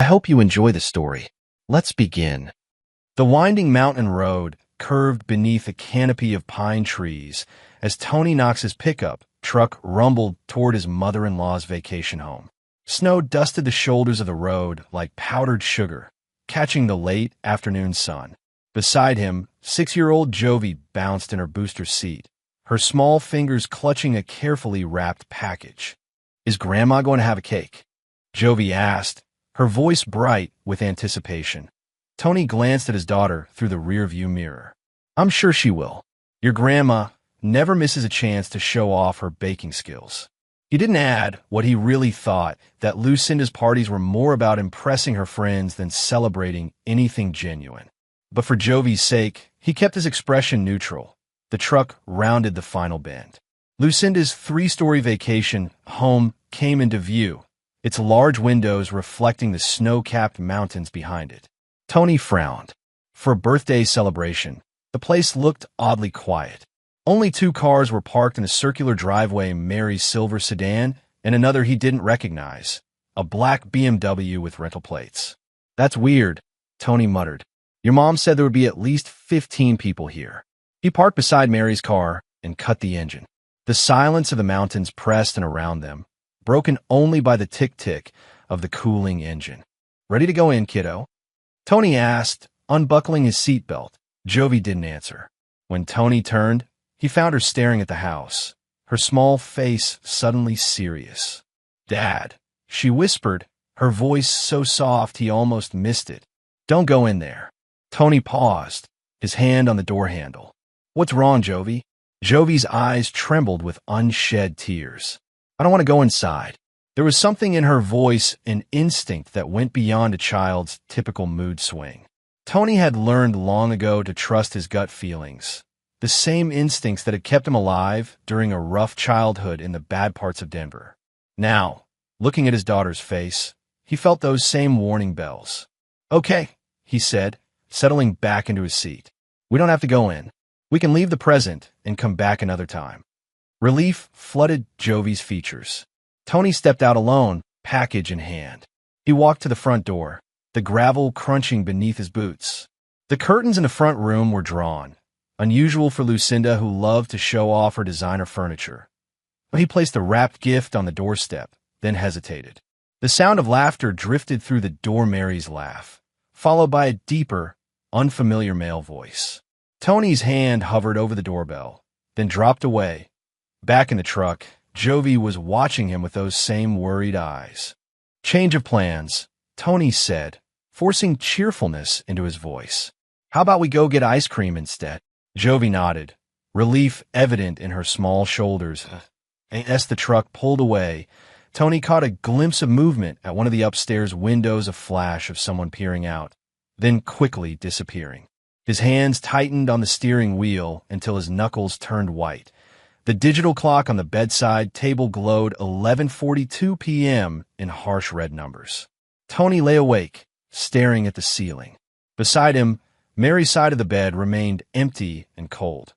hope you enjoy the story. Let's begin. The winding mountain road curved beneath a canopy of pine trees as Tony Knox's pickup truck rumbled toward his mother-in-law's vacation home. Snow dusted the shoulders of the road like powdered sugar, catching the late afternoon sun. Beside him, 6-year-old Jovi bounced in her booster seat, her small fingers clutching a carefully wrapped package. "Is Grandma going to have a cake?" Jovi asked, her voice bright with anticipation. Tony glanced at his daughter through the rearview mirror. "I'm sure she will. Your grandma never misses a chance to show off her baking skills." He didn't add what he really thought, that Lucinda's parties were more about impressing her friends than celebrating anything genuine. But for Jovi's sake, he kept his expression neutral. The truck rounded the final bend. Lucinda's 3-story vacation home came into view, its large windows reflecting the snow-capped mountains behind it. Tony frowned. For a birthday celebration, the place looked oddly quiet. Only 2 cars were parked in a circular driveway, Mary's silver sedan and another he didn't recognize, a black BMW with rental plates. "That's weird," Tony muttered. "Your mom said there would be at least 15 people here." He parked beside Mary's car and cut the engine. The silence of the mountains pressed in around them, broken only by the tick-tick of the cooling engine. "Ready to go in, kiddo?" Tony asked, unbuckling his seatbelt. Jovi didn't answer. When Tony turned, he found her staring at the house, her small face suddenly serious. "Dad," she whispered, her voice so soft he almost missed it. "Don't go in there." Tony paused, his hand on the door handle. "What's wrong, Jovi?" Jovi's eyes trembled with unshed tears. "I don't want to go inside." There was something in her voice, an instinct that went beyond a child's typical mood swing. Tony had learned long ago to trust his gut feelings, the same instincts that had kept him alive during a rough childhood in the bad parts of Denver. Now, looking at his daughter's face, he felt those same warning bells. "Okay," he said, settling back into his seat. "We don't have to go in. We can leave the present and come back another time." Relief flooded Jovi's features. Tony stepped out alone, package in hand. He walked to the front door, the gravel crunching beneath his boots. The curtains in the front room were drawn, unusual for Lucinda, who loved to show off her designer furniture. But he placed a wrapped gift on the doorstep, then hesitated. The sound of laughter drifted through the door. Mary's laugh, followed by a deeper, unfamiliar male voice. Tony's hand hovered over the doorbell, then dropped away. Back in the truck, Jovi was watching him with those same worried eyes. "Change of plans," Tony said, forcing cheerfulness into his voice. "How about we go get ice cream instead?" Jovi nodded, relief evident in her small shoulders. As the truck pulled away, Tony caught a glimpse of movement at one of the upstairs windows, a flash of someone peering out, then quickly disappearing. His hands tightened on the steering wheel until his knuckles turned white. The digital clock on the bedside table glowed 11:42 p.m. in harsh red numbers. Tony lay awake, staring at the ceiling. Beside him, Mary's side of the bed remained empty and cold.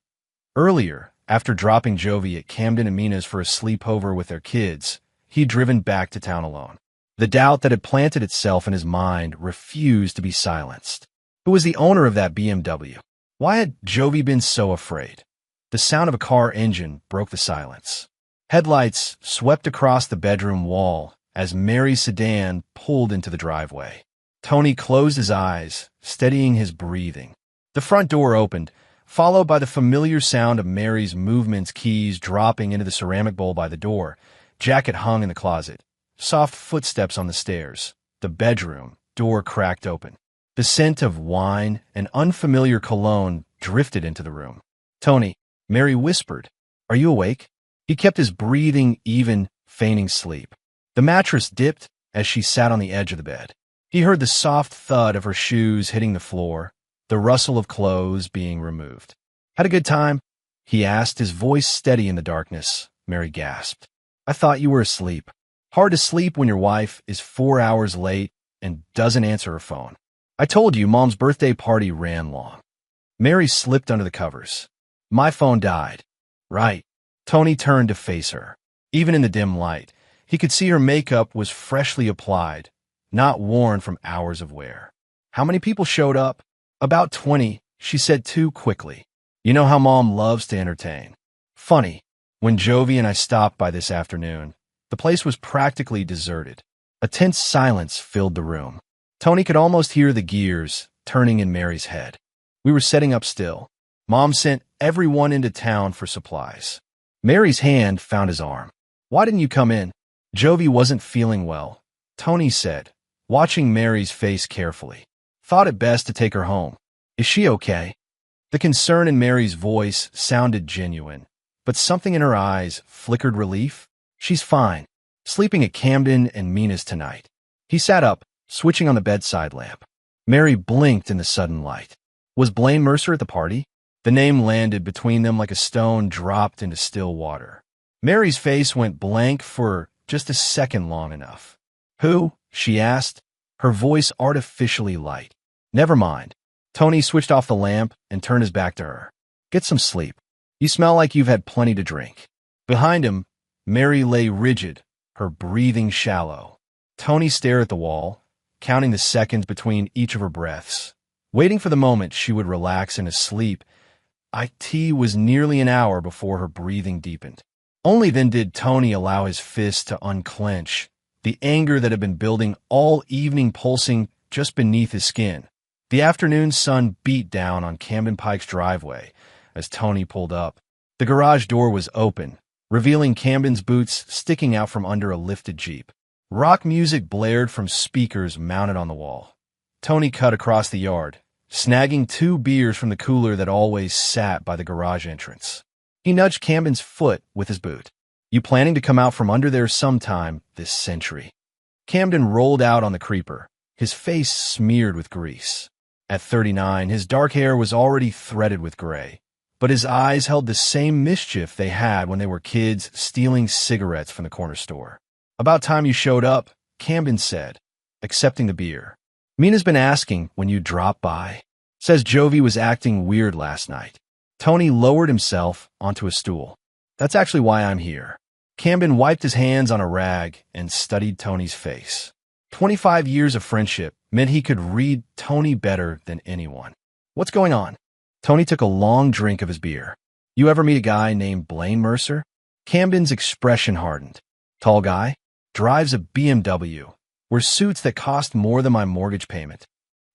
Earlier, after dropping Jovi at Camden and Mina's for a sleepover with their kids, he'd driven back to town alone. The doubt that had planted itself in his mind refused to be silenced. Who was the owner of that BMW? Why had Jovi been so afraid? The sound of a car engine broke the silence. Headlights swept across the bedroom wall as Mary's sedan pulled into the driveway. Tony closed his eyes, steadying his breathing. The front door opened, followed by the familiar sound of Mary's movements, keys dropping into the ceramic bowl by the door, jacket hung in the closet, soft footsteps on the stairs. The bedroom door cracked open. The scent of wine and unfamiliar cologne drifted into the room. "Tony," Mary whispered, "are you awake?" He kept his breathing even, feigning sleep. The mattress dipped as she sat on the edge of the bed. He heard the soft thud of her shoes hitting the floor, the rustle of clothes being removed. "Had a good time?" he asked, his voice steady in the darkness. Mary gasped. "I thought you were asleep." Hard to sleep when your wife is 4 hours late and doesn't answer her phone. "I told you Mom's birthday party ran long." Mary slipped under the covers. "My phone died." "Right." Tony turned to face her. Even in the dim light, he could see her makeup was freshly applied, not worn from hours of wear. How many people showed up? About 20, she said too quickly. You know how Mom loves to entertain. Funny, when Jovi and I stopped by this afternoon, the place was practically deserted. A tense silence filled the room. Tony could almost hear the gears turning in Mary's head. We were setting up still. Mom sent everyone into town for supplies. Mary's hand found his arm. Why didn't you come in? Jovi wasn't feeling well, Tony said, watching Mary's face carefully. Thought it best to take her home. Is she okay? The concern in Mary's voice sounded genuine, but something in her eyes flickered relief. She's fine. Sleeping at Camden and Mina's tonight. He sat up, switching on the bedside lamp. Mary blinked in the sudden light. Was Blaine Mercer at the party? The name landed between them like a stone dropped into still water. Mary's face went blank for just a second long enough. Who? She asked, her voice artificially light. Never mind. Tony switched off the lamp and turned his back to her. Get some sleep. You smell like you've had plenty to drink. Behind him, Mary lay rigid, her breathing shallow. Tony stared at the wall, counting the seconds between each of her breaths, waiting for the moment she would relax into sleep. It was nearly an hour before her breathing deepened. Only then did Tony allow his fist to unclench, the anger that had been building all evening pulsing just beneath his skin. The afternoon sun beat down on Camden Pike's driveway as Tony pulled up. The garage door was open, revealing Camden's boots sticking out from under a lifted Jeep. Rock music blared from speakers mounted on the wall. Tony cut across the yard, snagging 2 beers from the cooler that always sat by the garage entrance. He nudged Camden's foot with his boot. You planning to come out from under there sometime this century? Camden rolled out on the creeper, his face smeared with grease. At 39, his dark hair was already threaded with gray, but his eyes held the same mischief they had when they were kids stealing cigarettes from the corner store. About time you showed up, Camden said, accepting the beer. Mina's been asking when you drop by. Says Jovi was acting weird last night. Tony lowered himself onto a stool. That's actually why I'm here. Camden wiped his hands on a rag and studied Tony's face. 25 years of friendship meant he could read Tony better than anyone. What's going on? Tony took a long drink of his beer. You ever meet a guy named Blaine Mercer? Camden's expression hardened. Tall guy? Drives a BMW. Wears suits that cost more than my mortgage payment.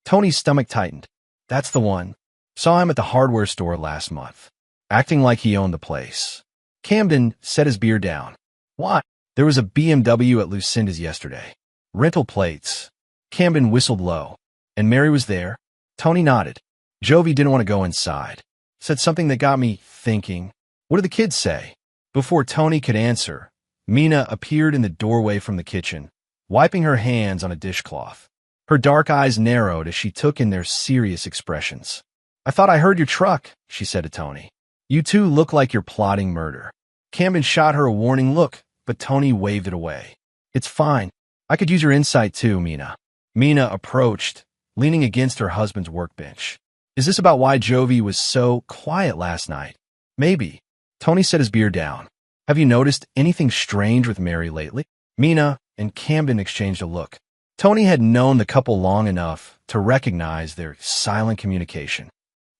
Tony's stomach tightened. That's the one. Saw him at the hardware store last month, acting like he owned the place. Camden set his beer down. Why? There was a BMW at Lucinda's yesterday. Rental plates. Camden whistled low. And Mary was there? Tony nodded. Jovi didn't want to go inside. Said something that got me thinking. What did the kids say? Before Tony could answer, Mina appeared in the doorway from the kitchen, wiping her hands on a dishcloth. Her dark eyes narrowed as she took in their serious expressions. I thought I heard your truck, she said to Tony. You two look like you're plotting murder. Camden shot her a warning look, but Tony waved it away. It's fine. I could use your insight too, Mina. Mina approached, leaning against her husband's workbench. Is this about why Jovi was so quiet last night? Maybe. Tony set his beer down. Have you noticed anything strange with Mary lately? Mina and Camden exchanged a look. Tony had known the couple long enough to recognize their silent communication.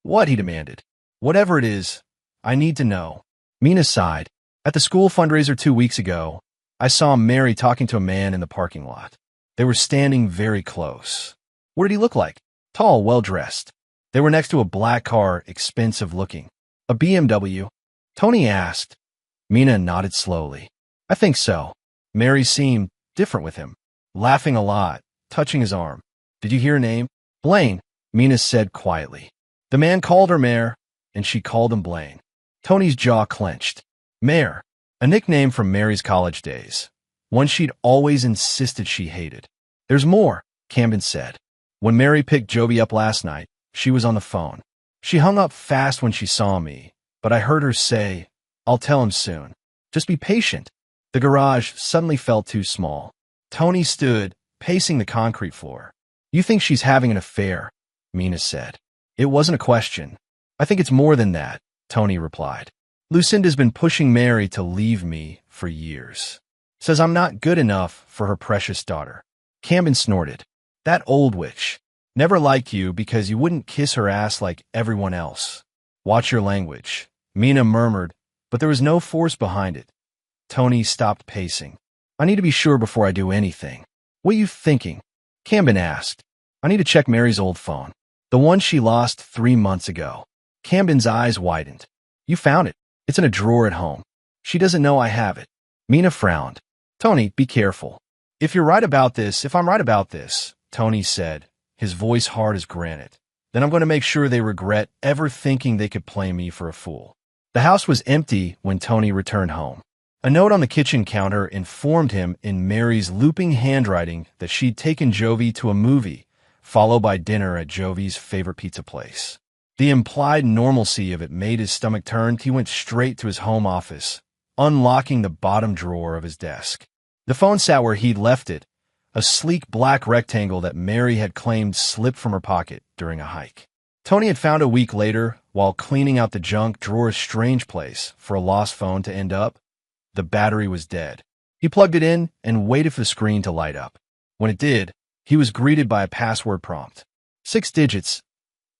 What? He demanded. Whatever it is, I need to know. Mina sighed. At the school fundraiser 2 weeks ago, I saw Mary talking to a man in the parking lot. They were standing very close. What did he look like? Tall, well-dressed. They were next to a black car, expensive looking. A BMW? Tony asked. Mina nodded slowly. I think so. Mary seemed different with him, laughing a lot, touching his arm. Did you hear her name? Blaine, Mina said quietly. The man called her Mare, and she called him Blaine. Tony's jaw clenched. Mare, a nickname from Mary's college days, one she'd always insisted she hated. There's more, Camden said. When Mary picked Jovi up last night, she was on the phone. She hung up fast when she saw me, but I heard her say, I'll tell him soon. Just be patient. The garage suddenly felt too small. Tony stood, pacing the concrete floor. You think she's having an affair, Mina said. It wasn't a question. I think it's more than that, Tony replied. Lucinda's been pushing Mary to leave me for years. Says I'm not good enough for her precious daughter. Camden snorted. That old witch. Never liked you because you wouldn't kiss her ass like everyone else. Watch your language. Mina murmured, but there was no force behind it. Tony stopped pacing. I need to be sure before I do anything. What are you thinking? Camden asked. I need to check Mary's old phone. The one she lost 3 months ago. Camden's eyes widened. You found it. It's in a drawer at home. She doesn't know I have it. Mina frowned. Tony, be careful. If I'm right about this, Tony said, his voice hard as granite, then I'm going to make sure they regret ever thinking they could play me for a fool. The house was empty when Tony returned home. A note on the kitchen counter informed him in Mary's looping handwriting that she'd taken Jovi to a movie, followed by dinner at Jovi's favorite pizza place. The implied normalcy of it made his stomach turn. He went straight to his home office, unlocking the bottom drawer of his desk. The phone sat where he'd left it, a sleek black rectangle that Mary had claimed slipped from her pocket during a hike. Tony had found a week later, while cleaning out the junk drawer's strange place for a lost phone to end up. The battery was dead. He plugged it in and waited for the screen to light up. When it did, he was greeted by a password prompt. 6 digits.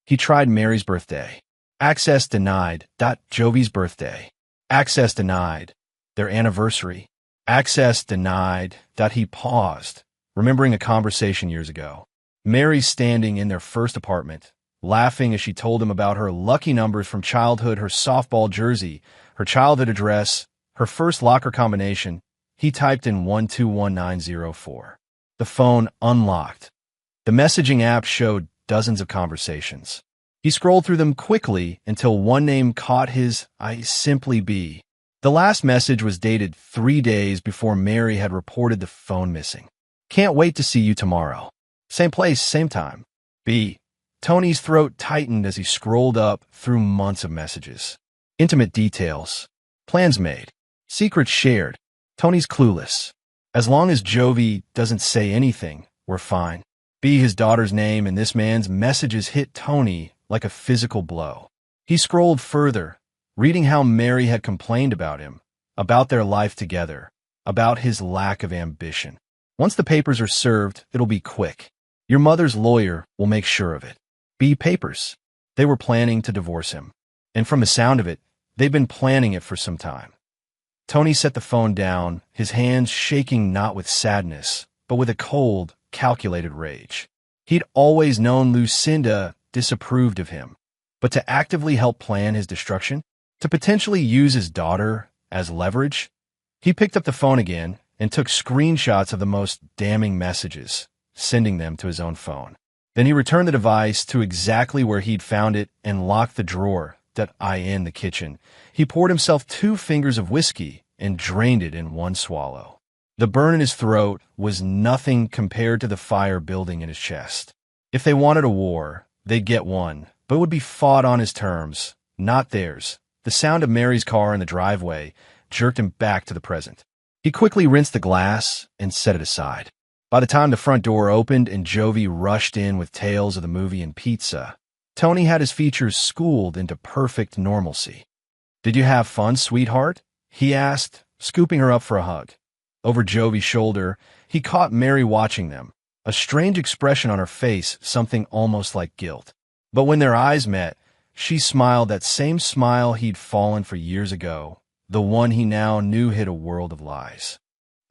He tried Mary's birthday. Access denied. Jovi's birthday. Access denied. Their anniversary. Access denied. He paused, remembering a conversation years ago. Mary standing in their first apartment, laughing as she told him about her lucky numbers from childhood, her softball jersey, her childhood address, her first locker combination. He typed in 121904. The phone unlocked. The messaging app showed dozens of conversations. He scrolled through them quickly until one name caught his eye, Simply B. The last message was dated 3 days before Mary had reported the phone missing. Can't wait to see you tomorrow. Same place, same time. B. Tony's throat tightened as he scrolled up through months of messages. Intimate details. Plans made. Secrets shared. Tony's clueless. As long as Jovi doesn't say anything, we're fine. B. His daughter's name and this man's messages hit Tony like a physical blow. He scrolled further, reading how Mary had complained about him, about their life together, about his lack of ambition. Once the papers are served, it'll be quick. Your mother's lawyer will make sure of it. B. Papers. They were planning to divorce him. And from the sound of it, they've been planning it for some time. Tony set the phone down, his hands shaking not with sadness, but with a cold, calculated rage. He'd always known Lucinda disapproved of him, but to actively help plan his destruction, to potentially use his daughter as leverage, he picked up the phone again and took screenshots of the most damning messages, sending them to his own phone. Then he returned the device to exactly where he'd found it and locked the drawer in the kitchen. He poured himself 2 fingers of whiskey and drained it in one swallow. The burn in his throat was nothing compared to the fire building in his chest. If they wanted a war, they'd get one, but it would be fought on his terms, not theirs. The sound of Mary's car in the driveway jerked him back to the present. He quickly rinsed the glass and set it aside. By the time the front door opened and Jovi rushed in with tales of the movie and pizza, Tony had his features schooled into perfect normalcy. Did you have fun, sweetheart? He asked, scooping her up for a hug. Over Jovi's shoulder, he caught Mary watching them, a strange expression on her face, something almost like guilt. But when their eyes met, she smiled that same smile he'd fallen for years ago, the one he now knew hid a world of lies.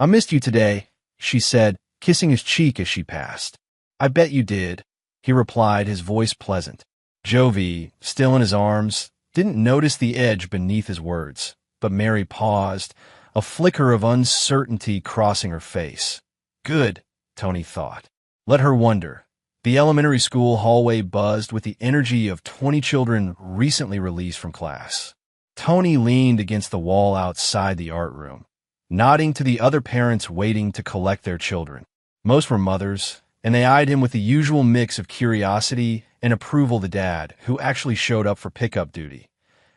I missed you today, she said, kissing his cheek as she passed. I bet you did, he replied, his voice pleasant. Jovi, still in his arms, didn't notice the edge beneath his words, but Mary paused, a flicker of uncertainty crossing her face. Good, Tony thought. Let her wonder. The elementary school hallway buzzed with the energy of 20 children recently released from class. Tony leaned against the wall outside the art room, nodding to the other parents waiting to collect their children. Most were mothers, and they eyed him with the usual mix of curiosity and approval. The dad, who actually showed up for pickup duty.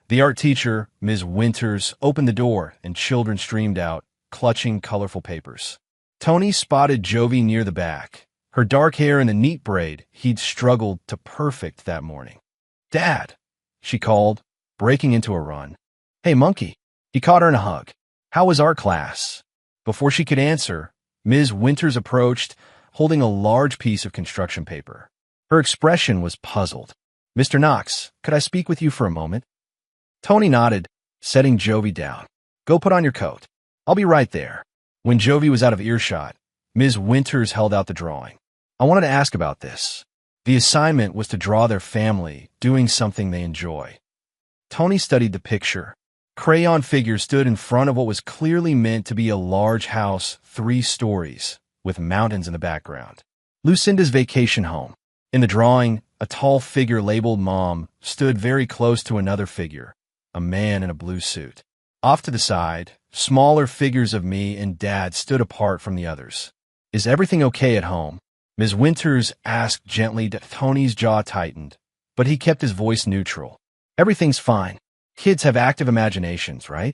The art teacher, Ms. Winters, opened the door, and children streamed out, clutching colorful papers. Tony spotted Jovi near the back, her dark hair in the neat braid he'd struggled to perfect that morning. Dad, she called, breaking into a run. Hey, monkey. He caught her in a hug. How was art class? Before she could answer, Ms. Winters approached, holding a large piece of construction paper. Her expression was puzzled. "Mr. Knox, could I speak with you for a moment?" Tony nodded, setting Jovi down. "Go put on your coat. I'll be right there." When Jovi was out of earshot, Ms. Winters held out the drawing. "I wanted to ask about this." The assignment was to draw their family doing something they enjoy. Tony studied the picture. Crayon figures stood in front of what was clearly meant to be a large house, 3 stories, with mountains in the background. Lucinda's vacation home. In the drawing, a tall figure labeled Mom stood very close to another figure, a man in a blue suit. Off to the side, smaller figures of me and Dad stood apart from the others. "Is everything okay at home?" Ms. Winters asked gently. Tony's jaw tightened, but he kept his voice neutral. "Everything's fine. Kids have active imaginations, right?"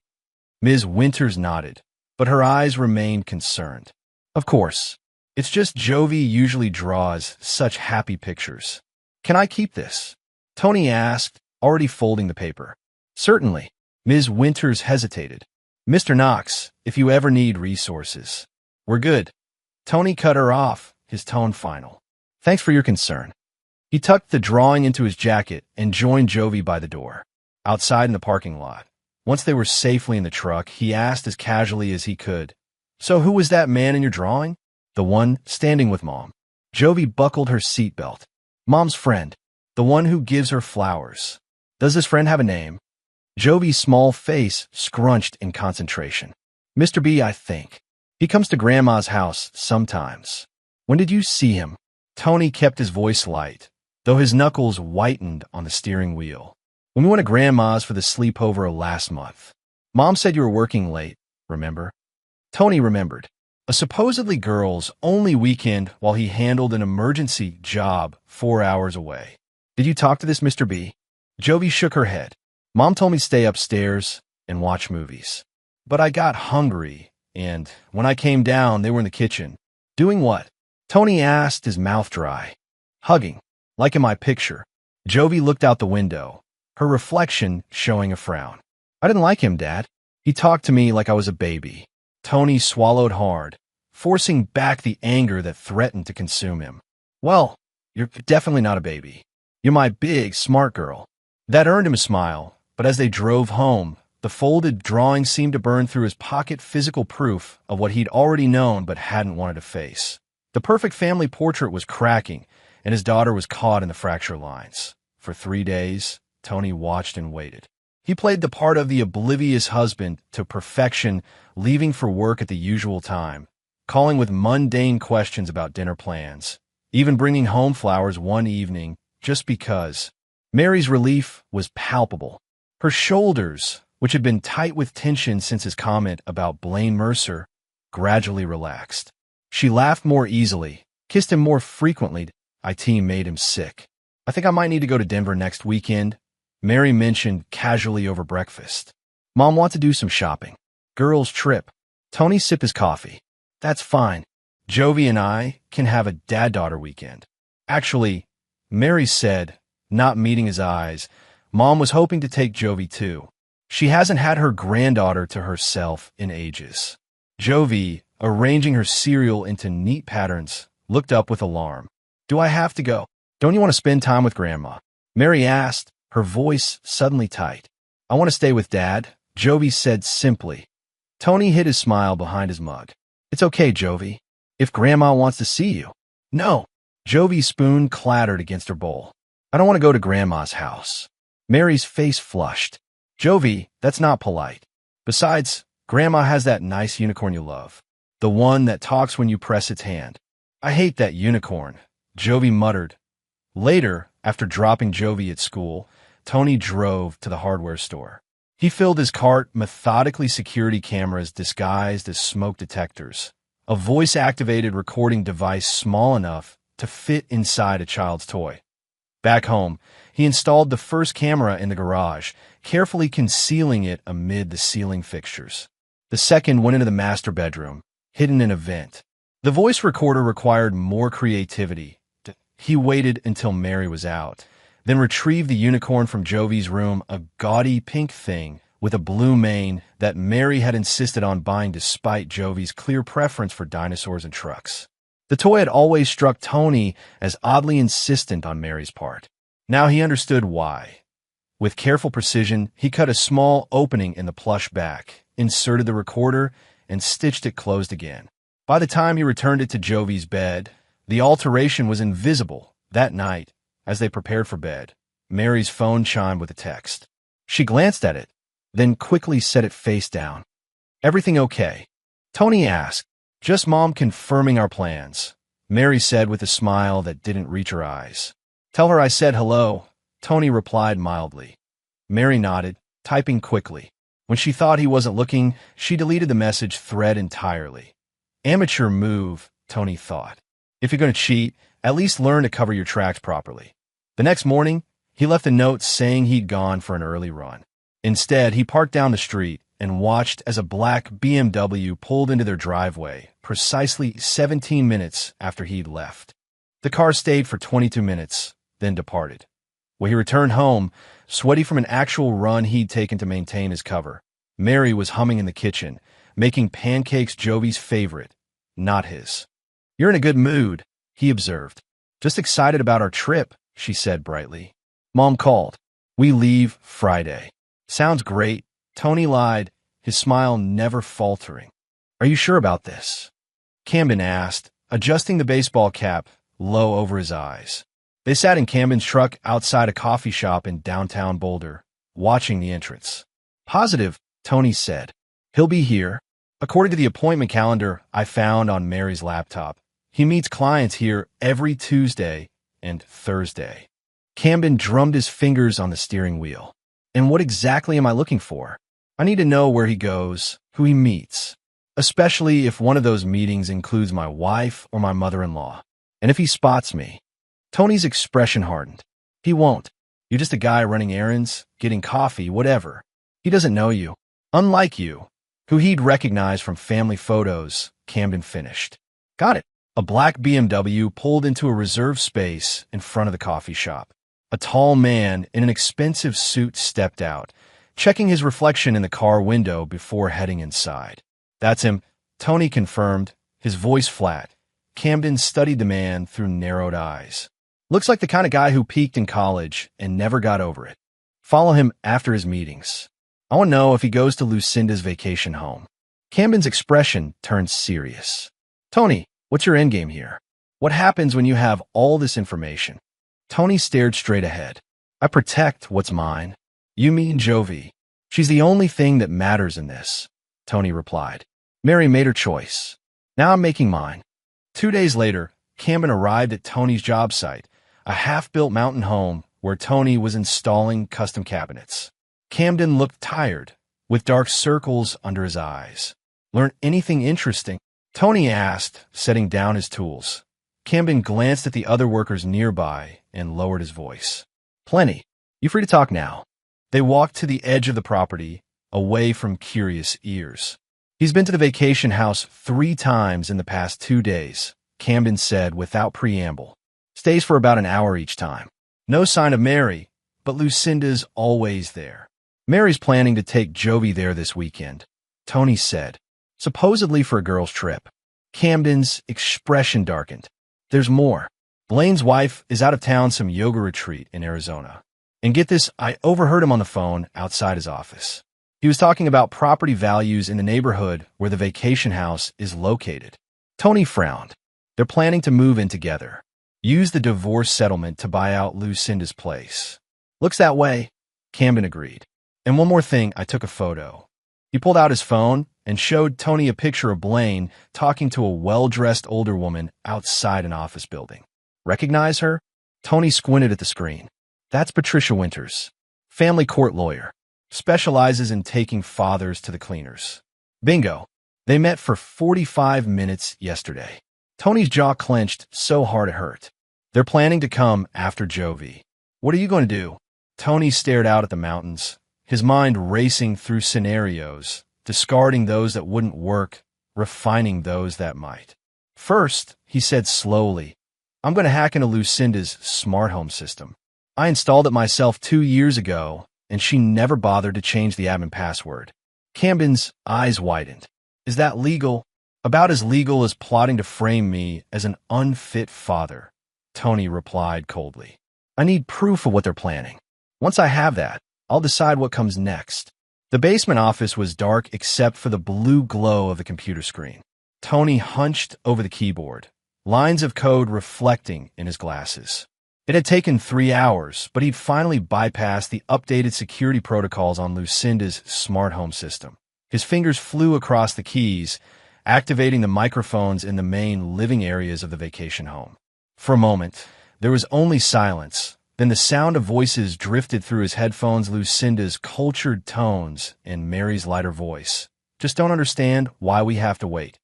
Ms. Winters nodded, but her eyes remained concerned. "Of course. It's just Jovi usually draws such happy pictures." "Can I keep this?" Tony asked, already folding the paper. "Certainly." Ms. Winters hesitated. "Mr. Knox, if you ever need resources." "We're good." Tony cut her off, his tone final. "Thanks for your concern." He tucked the drawing into his jacket and joined Jovi by the door. Outside in the parking lot, once they were safely in the truck, he asked as casually as he could, "So who was that man in your drawing?" "The one standing with Mom." Jovi buckled her seatbelt. "Mom's friend. The one who gives her flowers." "Does this friend have a name?" Jovi's small face scrunched in concentration. "Mr. B, I think. He comes to Grandma's house sometimes." "When did you see him?" Tony kept his voice light, though his knuckles whitened on the steering wheel. "When we went to Grandma's for the sleepover last month. Mom said you were working late, remember?" Tony remembered. A supposedly girls' only weekend while he handled an emergency job 4 hours away. "Did you talk to this Mr. B?" Jovi shook her head. "Mom told me to stay upstairs and watch movies. But I got hungry, and when I came down, they were in the kitchen." "Doing what?" Tony asked, his mouth dry. "Hugging, like in my picture." Jovi looked out the window, her reflection showing a frown. "I didn't like him, Dad. He talked to me like I was a baby." Tony swallowed hard, forcing back the anger that threatened to consume him. "Well, you're definitely not a baby. You're my big, smart girl." That earned him a smile, but as they drove home, the folded drawing seemed to burn through his pocket physical proof of what he'd already known but hadn't wanted to face. The perfect family portrait was cracking, and his daughter was caught in the fracture lines. For 3 days, Tony watched and waited. He played the part of the oblivious husband to perfection, leaving for work at the usual time, calling with mundane questions about dinner plans, even bringing home flowers one evening just because. Mary's relief was palpable. Her shoulders, which had been tight with tension since his comment about Blaine Mercer, gradually relaxed. She laughed more easily, kissed him more frequently. "IT made him sick. I think I might need to go to Denver next weekend," Mary mentioned casually over breakfast. "Mom wants to do some shopping. Girls' trip." Tony sipped his coffee. "That's fine. Jovi and I can have a dad-daughter weekend." "Actually," Mary said, not meeting his eyes, Mom was hoping to take Jovi too. She hasn't had her granddaughter to herself in ages. Jovi, arranging her cereal into neat patterns, looked up with alarm. "Do I have to go? Don't you want to spend time with Grandma?" Mary asked, her voice suddenly tight. "I want to stay with Dad," Jovi said simply. Tony hid his smile behind his mug. "It's okay, Jovi. If Grandma wants to see you." "No." Jovi's spoon clattered against her bowl. "I don't want to go to Grandma's house." Mary's face flushed. "Jovi, that's not polite. Besides, Grandma has that nice unicorn you love. The one that talks when you press its hand." "I hate that unicorn," Jovi muttered. Later, after dropping Jovi at school, Tony drove to the hardware store. He filled his cart, methodically security cameras disguised as smoke detectors, a voice-activated recording device small enough to fit inside a child's toy. Back home, he installed the first camera in the garage, carefully concealing it amid the ceiling fixtures. The second went into the master bedroom, hidden in a vent. The voice recorder required more creativity. He waited until Mary was out, then retrieved the unicorn from Jovi's room, a gaudy pink thing with a blue mane that Mary had insisted on buying despite Jovi's clear preference for dinosaurs and trucks. The toy had always struck Tony as oddly insistent on Mary's part. Now he understood why. With careful precision, he cut a small opening in the plush back, inserted the recorder, and stitched it closed again. By the time he returned it to Jovi's bed, the alteration was invisible. That night, as they prepared for bed, Mary's phone chimed with a text. She glanced at it, then quickly set it face down. "Everything okay?" Tony asked. "Just Mom confirming our plans," Mary said with a smile that didn't reach her eyes. "Tell her I said hello," Tony replied mildly. Mary nodded, typing quickly. When she thought he wasn't looking, she deleted the message thread entirely. Amateur move, Tony thought. If you're going to cheat, at least learn to cover your tracks properly. The next morning, he left a note saying he'd gone for an early run. Instead, he parked down the street and watched as a black BMW pulled into their driveway precisely 17 minutes after he'd left. The car stayed for 22 minutes, then departed. When he returned home, sweaty from an actual run he'd taken to maintain his cover, Mary was humming in the kitchen, making pancakes Jovi's favorite, not his. "You're in a good mood," he observed. "Just excited about our trip," she said brightly. "Mom called. We leave Friday." "Sounds great," Tony lied, his smile never faltering. "Are you sure about this?" Camden asked, adjusting the baseball cap low over his eyes. They sat in Camden's truck outside a coffee shop in downtown Boulder, watching the entrance. "Positive," Tony said. "He'll be here. According to the appointment calendar I found on Mary's laptop, he meets clients here every Tuesday and Thursday." Camden drummed his fingers on the steering wheel. "And what exactly am I looking for? I need to know where he goes, who he meets, especially if one of those meetings includes my wife or my mother-in-law. And if he spots me." Tony's expression hardened. "He won't. You're just a guy running errands, getting coffee, whatever. He doesn't know you. Unlike you, who he'd recognize from family photos," Camden finished. "Got it." A black BMW pulled into a reserved space in front of the coffee shop. A tall man in an expensive suit stepped out, checking his reflection in the car window before heading inside. "That's him," Tony confirmed, his voice flat. Camden studied the man through narrowed eyes. "Looks like the kind of guy who peaked in college and never got over it. Follow him after his meetings. I want to know if he goes to Lucinda's vacation home." Camden's expression turned serious. "Tony, what's your endgame here? What happens when you have all this information?" Tony stared straight ahead. "I protect what's mine." "You mean Jovi. She's the only thing that matters in this," Tony replied. "Mary made her choice. Now I'm making mine." 2 days later, Camden arrived at Tony's job site, a half-built mountain home where Tony was installing custom cabinets. Camden looked tired, with dark circles under his eyes. "Learn anything interesting?" Tony asked, setting down his tools. Camden glanced at the other workers nearby and lowered his voice. "Plenty. You free to talk now." They walked to the edge of the property, away from curious ears. "He's been to the vacation house 3 times in the past 2 days," Camden said without preamble. "Stays for about an hour each time. No sign of Mary, but Lucinda's always there. Mary's planning to take Jovi there this weekend," Tony said, "supposedly for a girls' trip." Camden's expression darkened. "There's more. Blaine's wife is out of town some yoga retreat in Arizona. And get this, I overheard him on the phone outside his office. He was talking about property values in the neighborhood where the vacation house is located." Tony frowned. "They're planning to move in together. Use the divorce settlement to buy out Lucinda's place." "Looks that way," Camden agreed. "And one more thing, I took a photo." He pulled out his phone and showed Tony a picture of Blaine talking to a well-dressed older woman outside an office building. "Recognize her?" Tony squinted at the screen. "That's Patricia Winters, family court lawyer. Specializes in taking fathers to the cleaners." Bingo. They met for 45 minutes yesterday. Tony's jaw clenched so hard it hurt. "They're planning to come after Jovi." "What are you going to do?" Tony stared out at the mountains, his mind racing through scenarios, discarding those that wouldn't work, refining those that might. "First," he said slowly, "I'm going to hack into Lucinda's smart home system. I installed it myself 2 years ago, and she never bothered to change the admin password." Camden's eyes widened. "Is that legal?" About as legal as plotting to frame me as an unfit father, Tony replied coldly. I need proof of what they're planning. Once I have that, I'll decide what comes next. The basement office was dark except for the blue glow of the computer screen. Tony hunched over the keyboard, lines of code reflecting in his glasses. It had taken 3 hours, but he'd finally bypassed the updated security protocols on Lucinda's smart home system. His fingers flew across the keys, activating the microphones in the main living areas of the vacation home. For a moment, there was only silence. Then the sound of voices drifted through his headphones, Lucinda's cultured tones and Mary's lighter voice. Just don't understand why we have to wait,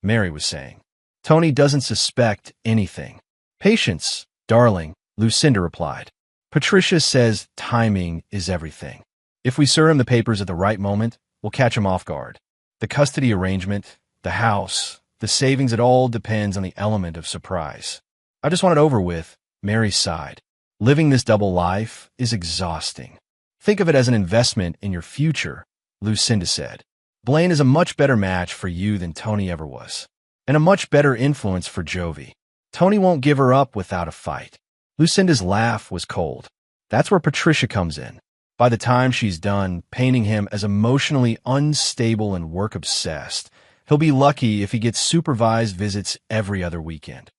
Mary was saying. Tony doesn't suspect anything. Patience, darling, Lucinda replied. Patricia says timing is everything. If we serve him the papers at the right moment, we'll catch him off guard. The custody arrangement, the house, the savings, it all depends on the element of surprise. I just want it over with, Mary sighed. Living this double life is exhausting. Think of it as an investment in your future, Lucinda said. Blaine is a much better match for you than Tony ever was, and a much better influence for Jovi. Tony won't give her up without a fight. Lucinda's laugh was cold. That's where Patricia comes in. By the time she's done painting him as emotionally unstable and work-obsessed, he'll be lucky if he gets supervised visits every other weekend.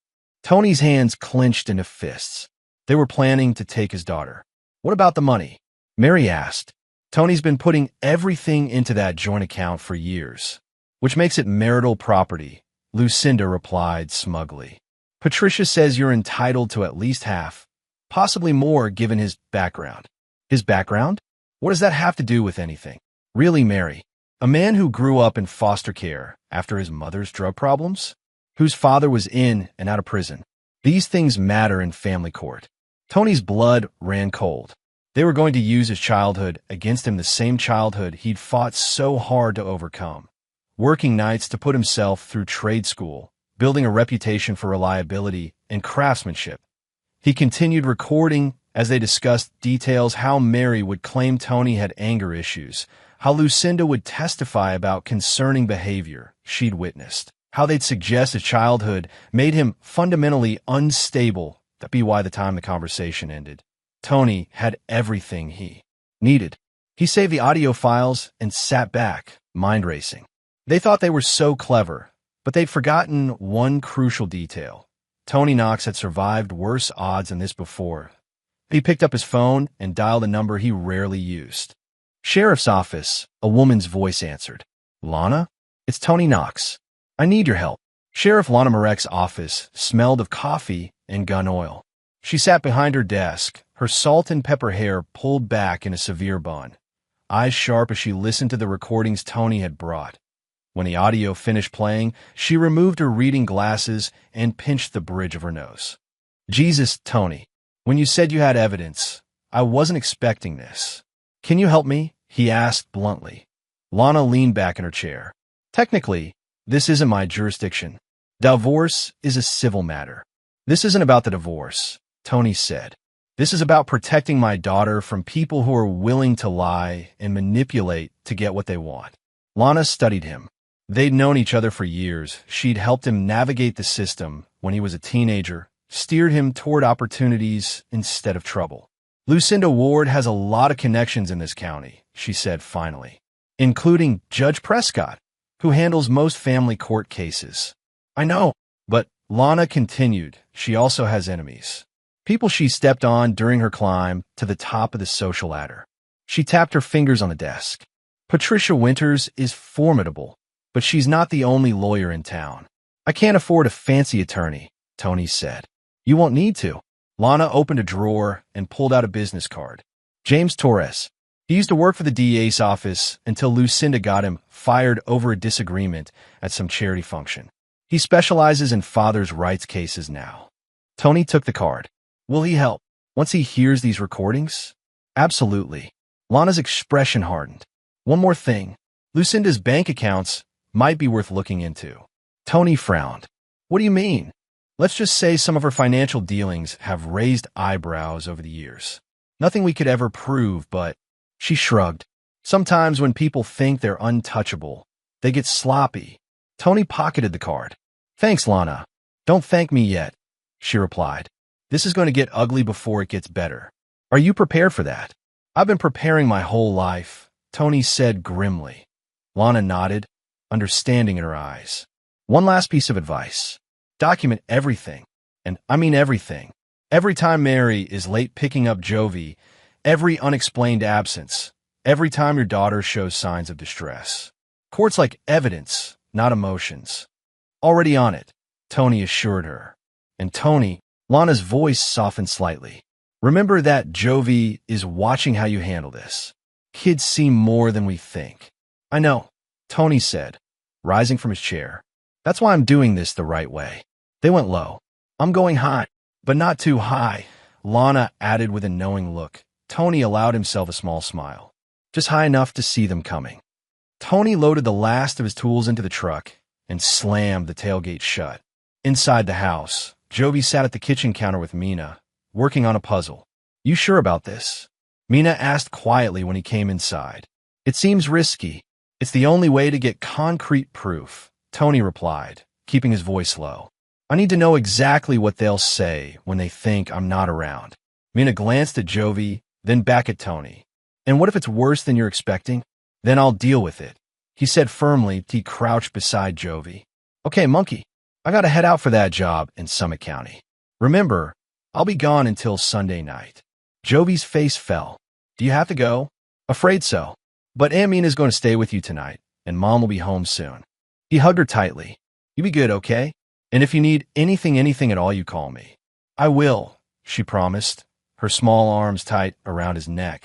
Tony's hands clenched into fists. They were planning to take his daughter. What about the money? Mary asked. Tony's been putting everything into that joint account for years, which makes it marital property, Lucinda replied smugly. Patricia says you're entitled to at least half, possibly more given his background. His background? What does that have to do with anything? Really, Mary? A man who grew up in foster care after his mother's drug problems? Whose father was in and out of prison? These things matter in family court. Tony's blood ran cold. They were going to use his childhood against him, the same childhood he'd fought so hard to overcome. Working nights to put himself through trade school, building a reputation for reliability and craftsmanship. He continued recording as they discussed details, how Mary would claim Tony had anger issues, how Lucinda would testify about concerning behavior she'd witnessed, how they'd suggest his childhood made him fundamentally unstable. That'd be why the time the conversation ended. Tony had everything he needed. He saved the audio files and sat back, mind racing. They thought they were so clever, but they'd forgotten one crucial detail. Tony Knox had survived worse odds than this before. He picked up his phone and dialed a number he rarely used. Sheriff's office, a woman's voice answered. Lana? It's Tony Knox. I need your help. Sheriff Lana Marek's office smelled of coffee and gun oil. She sat behind her desk, her salt and pepper hair pulled back in a severe bun, eyes sharp as she listened to the recordings Tony had brought. When the audio finished playing, she removed her reading glasses and pinched the bridge of her nose. Jesus, Tony, when you said you had evidence, I wasn't expecting this. Can you help me? He asked bluntly. Lana leaned back in her chair. Technically, this isn't my jurisdiction. Divorce is a civil matter. This isn't about the divorce, Tony said. This is about protecting my daughter from people who are willing to lie and manipulate to get what they want. Lana studied him. They'd known each other for years. She'd helped him navigate the system when he was a teenager, steered him toward opportunities instead of trouble. Lucinda Ward has a lot of connections in this county, she said finally, including Judge Prescott, who handles most family court cases. I know, but Lana continued, she also has enemies. People she stepped on during her climb to the top of the social ladder. She tapped her fingers on the desk. Patricia Winters is formidable, but she's not the only lawyer in town. I can't afford a fancy attorney, Tony said. You won't need to. Lana opened a drawer and pulled out a business card. James Torres. He used to work for the DA's office until Lucinda got him fired over a disagreement at some charity function. He specializes in father's rights cases now. Tony took the card. Will he help once he hears these recordings? Absolutely. Lana's expression hardened. One more thing. Lucinda's bank accounts might be worth looking into. Tony frowned. What do you mean? Let's just say some of her financial dealings have raised eyebrows over the years. Nothing we could ever prove, but she shrugged. Sometimes when people think they're untouchable, they get sloppy. Tony pocketed the card. Thanks, Lana. Don't thank me yet, she replied. This is going to get ugly before it gets better. Are you prepared for that? I've been preparing my whole life, Tony said grimly. Lana nodded, understanding in her eyes. One last piece of advice. Document everything. And I mean everything. Every time Mary is late picking up Jovi, every unexplained absence, every time your daughter shows signs of distress. Court's like evidence, not emotions. Already on it, Tony assured her. And Tony, Lana's voice softened slightly. Remember that Jovi is watching how you handle this. Kids see more than we think. I know, Tony said, rising from his chair. That's why I'm doing this the right way. They went low. I'm going high, but not too high, Lana added with a knowing look. Tony allowed himself a small smile. Just high enough to see them coming. Tony loaded the last of his tools into the truck and slammed the tailgate shut. Inside the house, Jovi sat at the kitchen counter with Mina, working on a puzzle. You sure about this? Mina asked quietly when he came inside. It seems risky. It's the only way to get concrete proof, Tony replied, keeping his voice low. I need to know exactly what they'll say when they think I'm not around. Mina glanced at Jovi, then back at Tony. And what if it's worse than you're expecting? Then I'll deal with it, he said firmly. He crouched beside Jovi. Okay, monkey, I gotta head out for that job in Summit County. Remember, I'll be gone until Sunday night. Jovi's face fell. Do you have to go? Afraid so. But Aunt Mina's going to stay with you tonight, and Mom will be home soon. He hugged her tightly. You be good, okay? And if you need anything at all, you call me. I will, she promised, her small arms tight around his neck.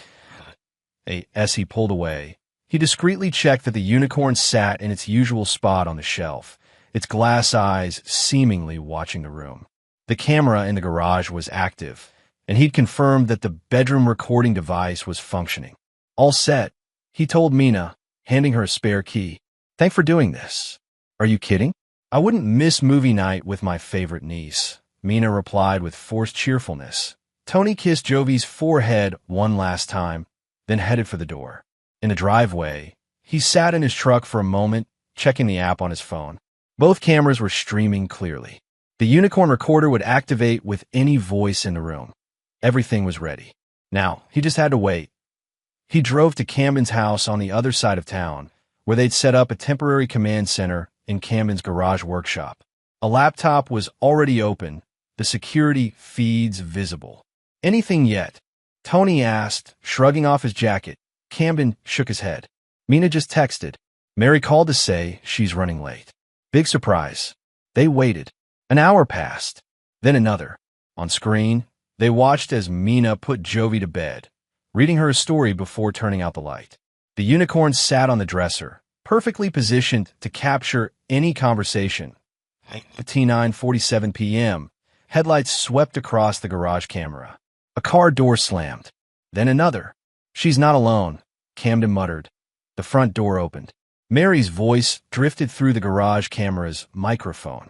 As he pulled away, he discreetly checked that the unicorn sat in its usual spot on the shelf, its glass eyes seemingly watching the room. The camera in the garage was active, and he'd confirmed that the bedroom recording device was functioning. All set, he told Mina, handing her a spare key. Thanks for doing this. Are you kidding? I wouldn't miss movie night with my favorite niece, Mina replied with forced cheerfulness. Tony kissed Jovi's forehead one last time, then headed for the door. In the driveway, he sat in his truck for a moment, checking the app on his phone. Both cameras were streaming clearly. The unicorn recorder would activate with any voice in the room. Everything was ready. Now, he just had to wait. He drove to Camden's house on the other side of town, where they'd set up a temporary command center in Camden's garage workshop. A laptop was already open, the security feeds visible. Anything yet? Tony asked, shrugging off his jacket. Camden shook his head. Mina just texted. Mary called to say she's running late. Big surprise. They waited. An hour passed. Then another. On screen, they watched as Mina put Jovi to bed, reading her a story before turning out the light. The unicorn sat on the dresser, perfectly positioned to capture any conversation. At 9:47 p.m., headlights swept across the garage camera. A car door slammed. Then another. She's not alone, Camden muttered. The front door opened. Mary's voice drifted through the garage camera's microphone.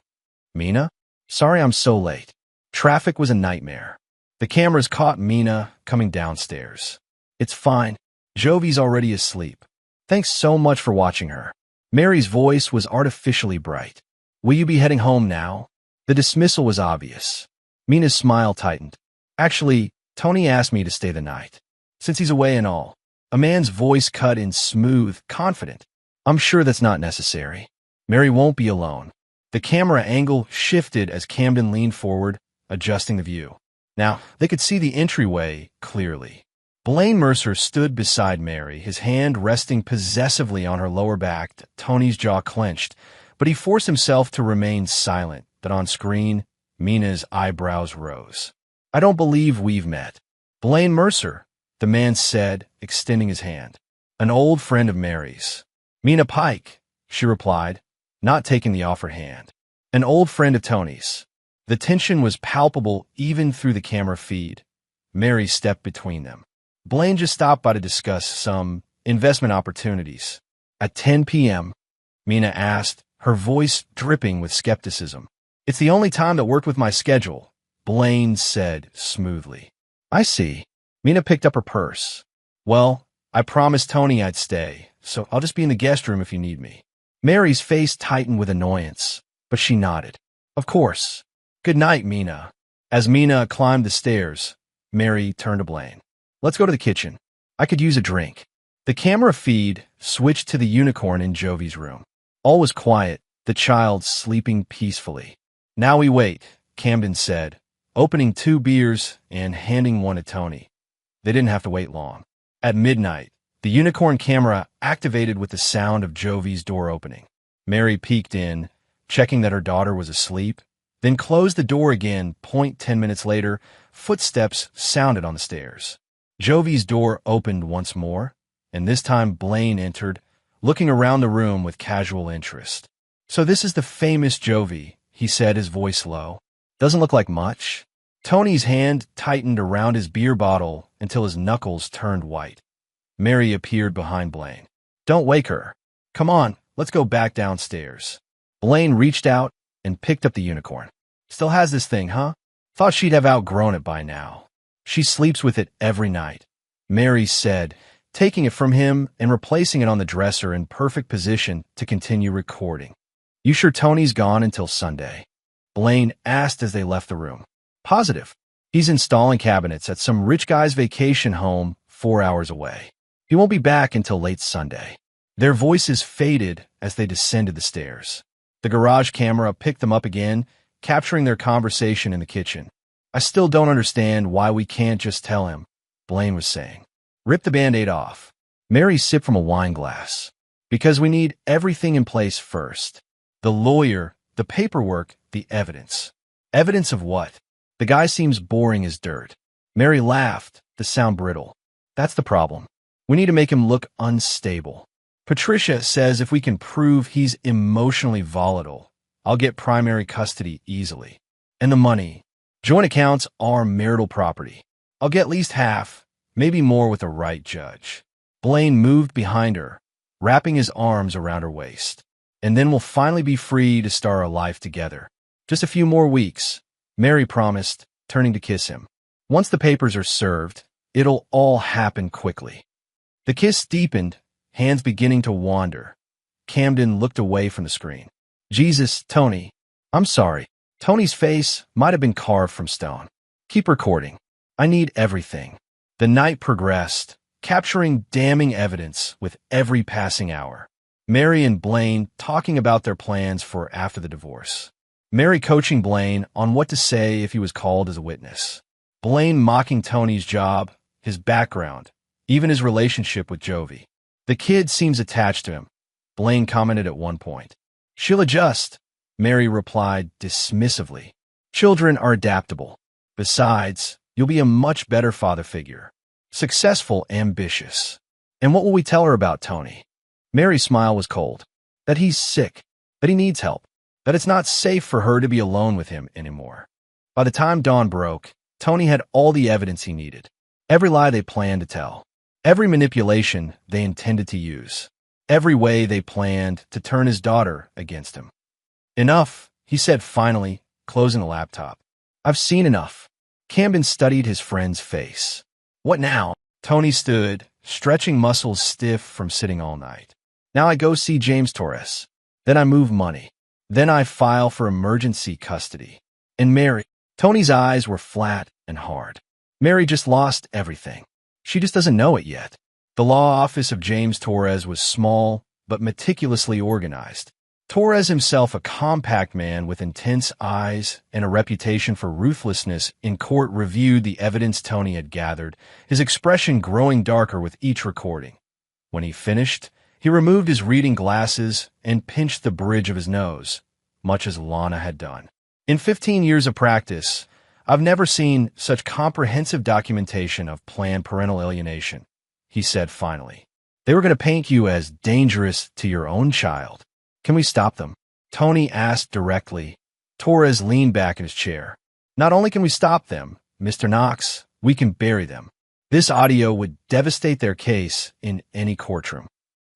Mina? Sorry I'm so late. Traffic was a nightmare. The cameras caught Mina coming downstairs. It's fine. Jovi's already asleep. Thanks so much for watching her. Mary's voice was artificially bright. Will you be heading home now? The dismissal was obvious. Mina's smile tightened. Actually, Tony asked me to stay the night. Since he's away and all. A man's voice cut in smooth, confident. I'm sure that's not necessary. Mary won't be alone. The camera angle shifted as Camden leaned forward, adjusting the view. Now, they could see the entryway clearly. Blaine Mercer stood beside Mary, his hand resting possessively on her lower back. Tony's jaw clenched, but he forced himself to remain silent. That on screen, Mina's eyebrows rose. I don't believe we've met. Blaine Mercer, the man said, extending his hand. An old friend of Mary's. Mina Pike, she replied, not taking the offered hand. An old friend of Tony's. The tension was palpable even through the camera feed. Mary stepped between them. Blaine just stopped by to discuss some investment opportunities. At 10 p.m., Mina asked, her voice dripping with skepticism. It's the only time that worked with my schedule, Blaine said smoothly. I see. Mina picked up her purse. Well, I promised Tony I'd stay, so I'll just be in the guest room if you need me. Mary's face tightened with annoyance, but she nodded. Of course. Good night, Mina. As Mina climbed the stairs, Mary turned to Blaine. Let's go to the kitchen. I could use a drink. The camera feed switched to the unicorn in Jovi's room. All was quiet, the child sleeping peacefully. Now we wait, Camden said, opening 2 beers and handing one to Tony. They didn't have to wait long. At midnight, the unicorn camera activated with the sound of Jovi's door opening. Mary peeked in, checking that her daughter was asleep, then closed the door again. 10 minutes later, footsteps sounded on the stairs. Jovi's door opened once more, and this time Blaine entered, looking around the room with casual interest. So this is the famous Jovi, he said, his voice low. Doesn't look like much. Tony's hand tightened around his beer bottle until his knuckles turned white. Mary appeared behind Blaine. Don't wake her. Come on, let's go back downstairs. Blaine reached out and picked up the unicorn. Still has this thing, huh? Thought she'd have outgrown it by now. She sleeps with it every night, Mary said, taking it from him and replacing it on the dresser in perfect position to continue recording. You sure Tony's gone until Sunday? Blaine asked as they left the room. Positive. He's installing cabinets at some rich guy's vacation home 4 hours away. He won't be back until late Sunday. Their voices faded as they descended the stairs. The garage camera picked them up again, capturing their conversation in the kitchen. I still don't understand why we can't just tell him, Blaine was saying. Rip the Band-Aid off. Mary sipped from a wine glass. Because we need everything in place first. The lawyer, the paperwork, the evidence. Evidence of what? The guy seems boring as dirt. Mary laughed, the sound brittle. That's the problem. We need to make him look unstable. Patricia says if we can prove he's emotionally volatile, I'll get primary custody easily. And the money. Joint accounts are marital property. I'll get at least half, maybe more with the right judge. Blaine moved behind her, wrapping his arms around her waist. And then we'll finally be free to start our life together. Just a few more weeks, Mary promised, turning to kiss him. Once the papers are served, it'll all happen quickly. The kiss deepened, hands beginning to wander. Camden looked away from the screen. Jesus, Tony. I'm sorry. Tony's face might have been carved from stone. Keep recording. I need everything. The night progressed, capturing damning evidence with every passing hour. Mary and Blaine talking about their plans for after the divorce. Mary coaching Blaine on what to say if he was called as a witness. Blaine mocking Tony's job, his background, even his relationship with Jovi. The kid seems attached to him, Blaine commented at one point. She'll adjust, Mary replied dismissively. Children are adaptable. Besides, you'll be a much better father figure. Successful, ambitious. And what will we tell her about Tony? Mary's smile was cold. That he's sick, that he needs help, that it's not safe for her to be alone with him anymore. By the time dawn broke, Tony had all the evidence he needed. Every lie they planned to tell. Every manipulation they intended to use. Every way they planned to turn his daughter against him. Enough, he said finally, closing the laptop. I've seen enough. Camden studied his friend's face. What now? Tony stood, stretching muscles stiff from sitting all night. Now I go see James Torres. Then I move money. Then I file for emergency custody. And Mary. Tony's eyes were flat and hard. Mary just lost everything. She just doesn't know it yet. The law office of James Torres was small, but meticulously organized. Torres himself, a compact man with intense eyes and a reputation for ruthlessness, in court reviewed the evidence Tony had gathered, his expression growing darker with each recording. When he finished, he removed his reading glasses and pinched the bridge of his nose, much as Lana had done. In 15 years of practice, I've never seen such comprehensive documentation of planned parental alienation, he said finally. They were going to paint you as dangerous to your own child. Can we stop them? Tony asked directly. Torres leaned back in his chair. Not only can we stop them, Mr. Knox, we can bury them. This audio would devastate their case in any courtroom.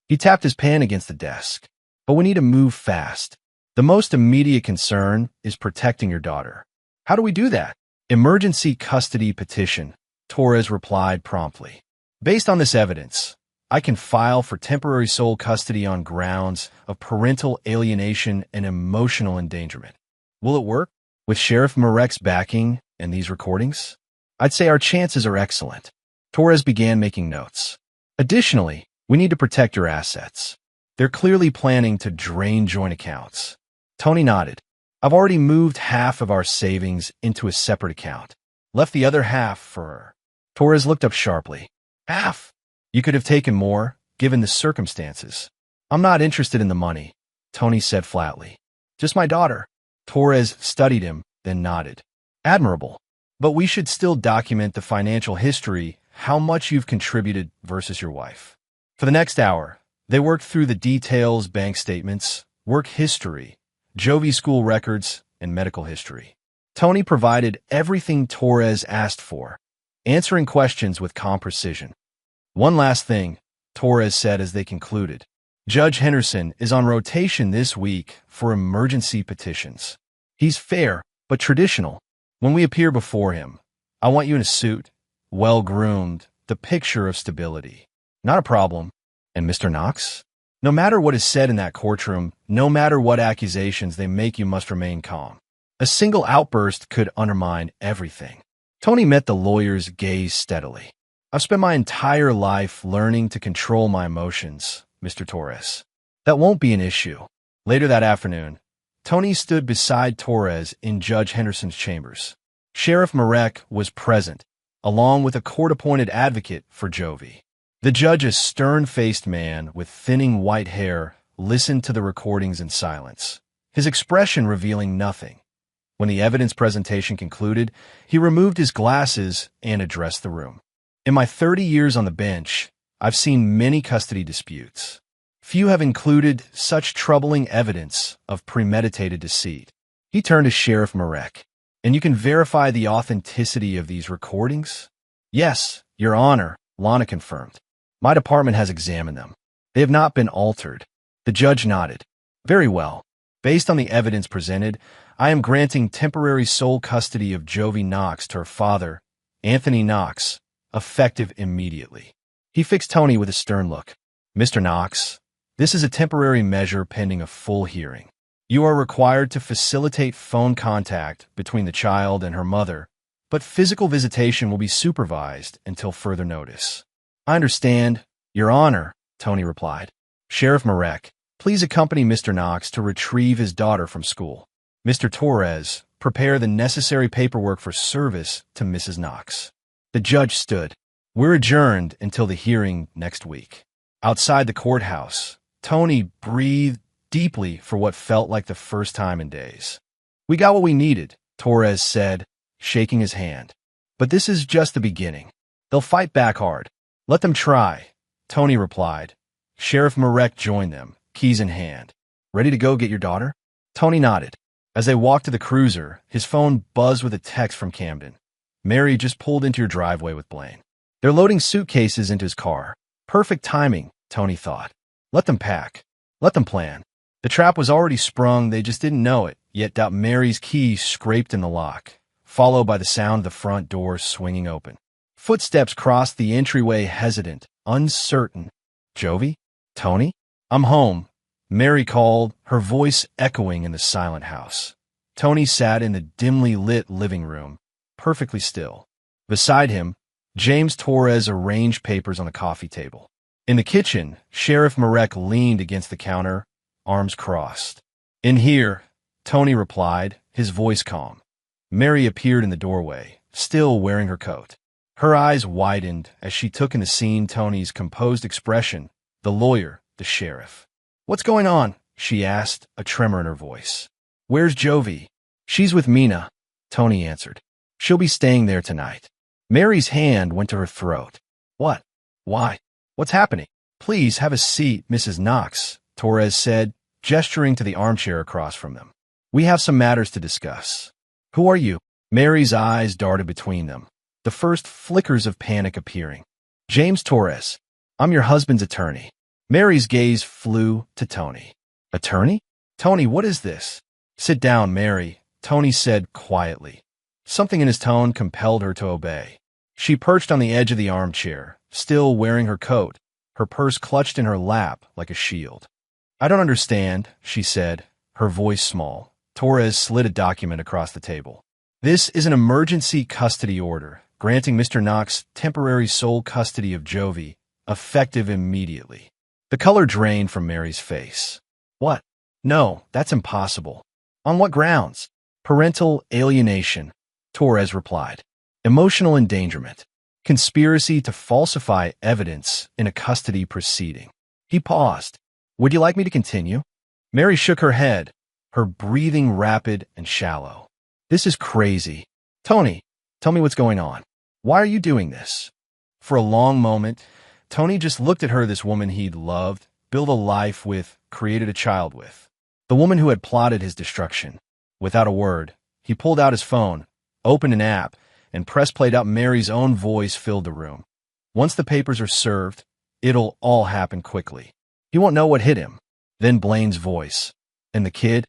He tapped his pen against the desk. But we need to move fast. The most immediate concern is protecting your daughter. How do we do that? Emergency custody petition, Torres replied promptly. Based on this evidence, I can file for temporary sole custody on grounds of parental alienation and emotional endangerment. Will it work? With Sheriff Marek's backing and these recordings? I'd say our chances are excellent. Torres began making notes. Additionally, we need to protect your assets. They're clearly planning to drain joint accounts. Tony nodded. I've already moved half of our savings into a separate account. Left the other half for her. Torres looked up sharply. Half? You could have taken more, given the circumstances. I'm not interested in the money, Tony said flatly. Just my daughter. Torres studied him, then nodded. Admirable. But we should still document the financial history, how much you've contributed versus your wife. For the next hour, they worked through the details, bank statements, work history, Jovi school records, and medical history. Tony provided everything Torres asked for, answering questions with calm precision. One last thing, Torres said as they concluded. Judge Henderson is on rotation this week for emergency petitions. He's fair, but traditional. When we appear before him, I want you in a suit, well-groomed, the picture of stability. Not a problem. And Mr. Knox? No matter what is said in that courtroom, no matter what accusations they make, you must remain calm. A single outburst could undermine everything. Tony met the lawyer's gaze steadily. I've spent my entire life learning to control my emotions, Mr. Torres. That won't be an issue. Later that afternoon, Tony stood beside Torres in Judge Henderson's chambers. Sheriff Marek was present, along with a court-appointed advocate for Jovi. The judge, a stern-faced man with thinning white hair, listened to the recordings in silence, his expression revealing nothing. When the evidence presentation concluded, he removed his glasses and addressed the room. In my 30 years on the bench, I've seen many custody disputes. Few have included such troubling evidence of premeditated deceit. He turned to Sheriff Marek. And you can verify the authenticity of these recordings? Yes, Your Honor, Lana confirmed. My department has examined them. They have not been altered. The judge nodded. Very well. Based on the evidence presented, I am granting temporary sole custody of Jovi Knox to her father, Anthony Knox, effective immediately. He fixed Tony with a stern look. Mr. Knox, this is a temporary measure pending a full hearing. You are required to facilitate phone contact between the child and her mother, but physical visitation will be supervised until further notice. I understand, Your Honor, Tony replied. Sheriff Marek, please accompany Mr. Knox to retrieve his daughter from school. Mr. Torres, prepare the necessary paperwork for service to Mrs. Knox. The judge stood. We're adjourned until the hearing next week. Outside the courthouse, Tony breathed deeply for what felt like the first time in days. We got what we needed, Torres said, shaking his hand. But this is just the beginning. They'll fight back hard. Let them try, Tony replied. Sheriff Marek joined them, keys in hand. Ready to go get your daughter? Tony nodded. As they walked to the cruiser, his phone buzzed with a text from Camden. Mary just pulled into your driveway with Blaine. They're loading suitcases into his car. Perfect timing, Tony thought. Let them pack. Let them plan. The trap was already sprung, they just didn't know it, yet Mary's key scraped in the lock, followed by the sound of the front door swinging open. Footsteps crossed the entryway, hesitant, uncertain. Jovi? Tony? I'm home, Mary called, her voice echoing in the silent house. Tony sat in the dimly lit living room, perfectly still. Beside him, James Torres arranged papers on the coffee table. In the kitchen, Sheriff Marek leaned against the counter, arms crossed. In here, Tony replied, his voice calm. Mary appeared in the doorway, still wearing her coat. Her eyes widened as she took in the scene Tony's composed expression, the lawyer, the sheriff. What's going on? She asked, a tremor in her voice. Where's Jovi? She's with Mina, Tony answered. She'll be staying there tonight. Mary's hand went to her throat. What? Why? What's happening? Please have a seat, Mrs. Knox, Torres said, gesturing to the armchair across from them. We have some matters to discuss. Who are you? Mary's eyes darted between them, the first flickers of panic appearing. James Torres. I'm your husband's attorney. Mary's gaze flew to Tony. Attorney? Tony, what is this? Sit down, Mary, Tony said quietly. Something in his tone compelled her to obey. She perched on the edge of the armchair, still wearing her coat, her purse clutched in her lap like a shield. "I don't understand," she said, her voice small. Torres slid a document across the table. "This is an emergency custody order, granting Mr. Knox temporary sole custody of Jovi, effective immediately." The color drained from Mary's face. "What? No, that's impossible." "On what grounds?" "Parental alienation," Torres replied. "Emotional endangerment. Conspiracy to falsify evidence in a custody proceeding." He paused. "Would you like me to continue?" Mary shook her head, her breathing rapid and shallow. "This is crazy. Tony, tell me what's going on. Why are you doing this?" For a long moment, Tony just looked at her, this woman he'd loved, built a life with, created a child with. The woman who had plotted his destruction. Without a word, he pulled out his phone, opened an app, and press played out. Mary's own voice filled the room. "Once the papers are served, it'll all happen quickly. He won't know what hit him." Then Blaine's voice. "And the kid?"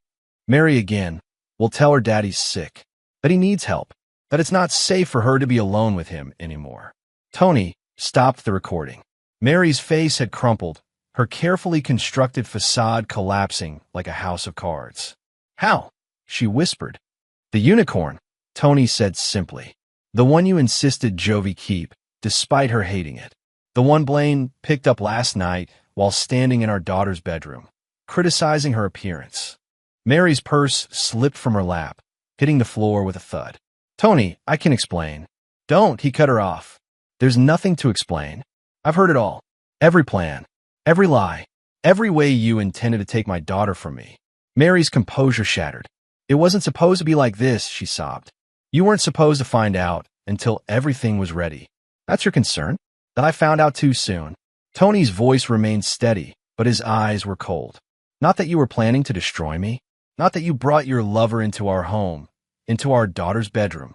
Mary again. "We'll tell her daddy's sick, that he needs help, that it's not safe for her to be alone with him anymore." Tony stopped the recording. Mary's face had crumpled, her carefully constructed facade collapsing like a house of cards. "How?" she whispered. "The unicorn," Tony said simply. "The one you insisted Jovi keep, despite her hating it. The one Blaine picked up last night while standing in our daughter's bedroom, criticizing her appearance." Mary's purse slipped from her lap, hitting the floor with a thud. "Tony, I can explain." "Don't," he cut her off. "There's nothing to explain. I've heard it all. Every plan, every lie, every way you intended to take my daughter from me." Mary's composure shattered. "It wasn't supposed to be like this," she sobbed. "You weren't supposed to find out until everything was ready. That's your concern? That I found out too soon?" Tony's voice remained steady, but his eyes were cold. "Not that you were planning to destroy me? Not that you brought your lover into our home, into our daughter's bedroom?"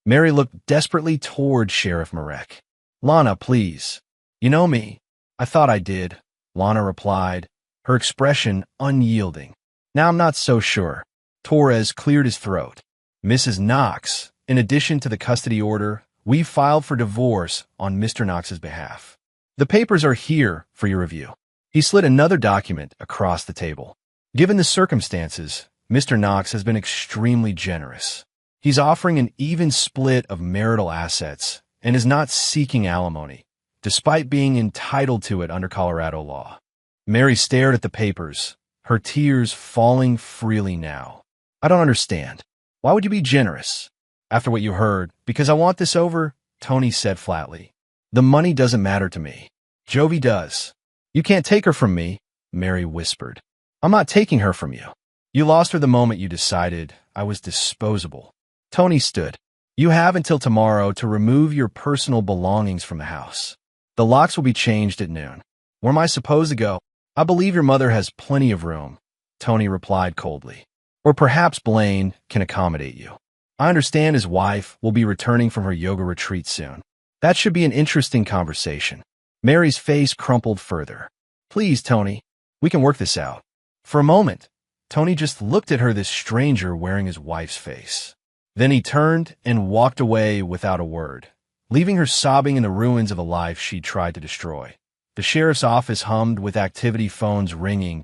Mary looked desperately toward Sheriff Marek. "Lana, please. You know me." "I thought I did," Lana replied, her expression unyielding. "Now I'm not so sure." Torres cleared his throat. "Mrs. Knox, in addition to the custody order, we filed for divorce on Mr. Knox's behalf. The papers are here for your review." He slid another document across the table. "Given the circumstances, Mr. Knox has been extremely generous. He's offering an even split of marital assets and is not seeking alimony, despite being entitled to it under Colorado law." Mary stared at the papers, her tears falling freely now. "I don't understand. Why would you be generous?" "After what you heard, because I want this over," Tony said flatly. "The money doesn't matter to me. Jovi does." "You can't take her from me," Mary whispered. "I'm not taking her from you. You lost her the moment you decided I was disposable." Tony stood. "You have until tomorrow to remove your personal belongings from the house. The locks will be changed at noon." "Where am I supposed to go?" "I believe your mother has plenty of room," Tony replied coldly. "Or perhaps Blaine can accommodate you. I understand his wife will be returning from her yoga retreat soon. That should be an interesting conversation." Mary's face crumpled further. "Please, Tony, we can work this out." For a moment, Tony just looked at her, this stranger wearing his wife's face. Then he turned and walked away without a word, leaving her sobbing in the ruins of a life she'd tried to destroy. The sheriff's office hummed with activity phones ringing,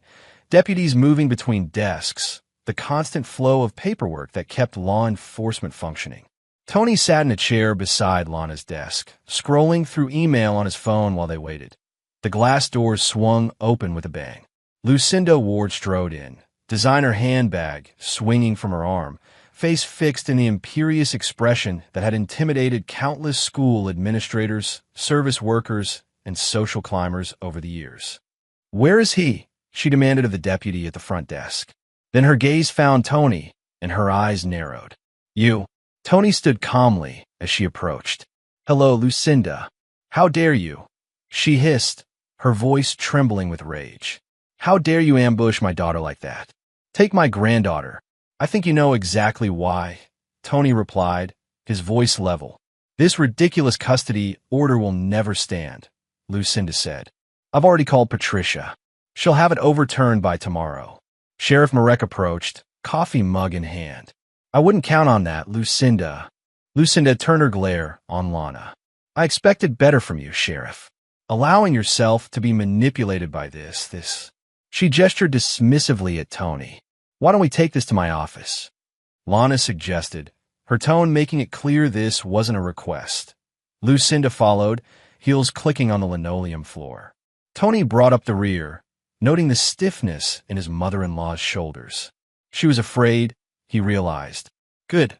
deputies moving between desks, the constant flow of paperwork that kept law enforcement functioning. Tony sat in a chair beside Lana's desk, scrolling through email on his phone while they waited. The glass doors swung open with a bang. Lucinda Ward strode in, designer handbag swinging from her arm, face fixed in the imperious expression that had intimidated countless school administrators, service workers, and social climbers over the years. "Where is he?" she demanded of the deputy at the front desk. Then her gaze found Tony, and her eyes narrowed. "You." Tony stood calmly as she approached. "Hello, Lucinda. How dare you?" she hissed, her voice trembling with rage. "How dare you ambush my daughter like that? Take my granddaughter." "I think you know exactly why," Tony replied, his voice level. "This ridiculous custody order will never stand," Lucinda said. "I've already called Patricia. She'll have it overturned by tomorrow." Sheriff Marek approached, coffee mug in hand. "I wouldn't count on that, Lucinda." Lucinda turned her glare on Lana. "I expected better from you, Sheriff." allowing yourself to be manipulated by this. She gestured dismissively at Tony. Why don't we take this to my office? Lana suggested, her tone making it clear this wasn't a request. Lucinda followed, heels clicking on the linoleum floor. Tony brought up the rear, noting the stiffness in his mother-in-law's shoulders. She was afraid, he realized. Good.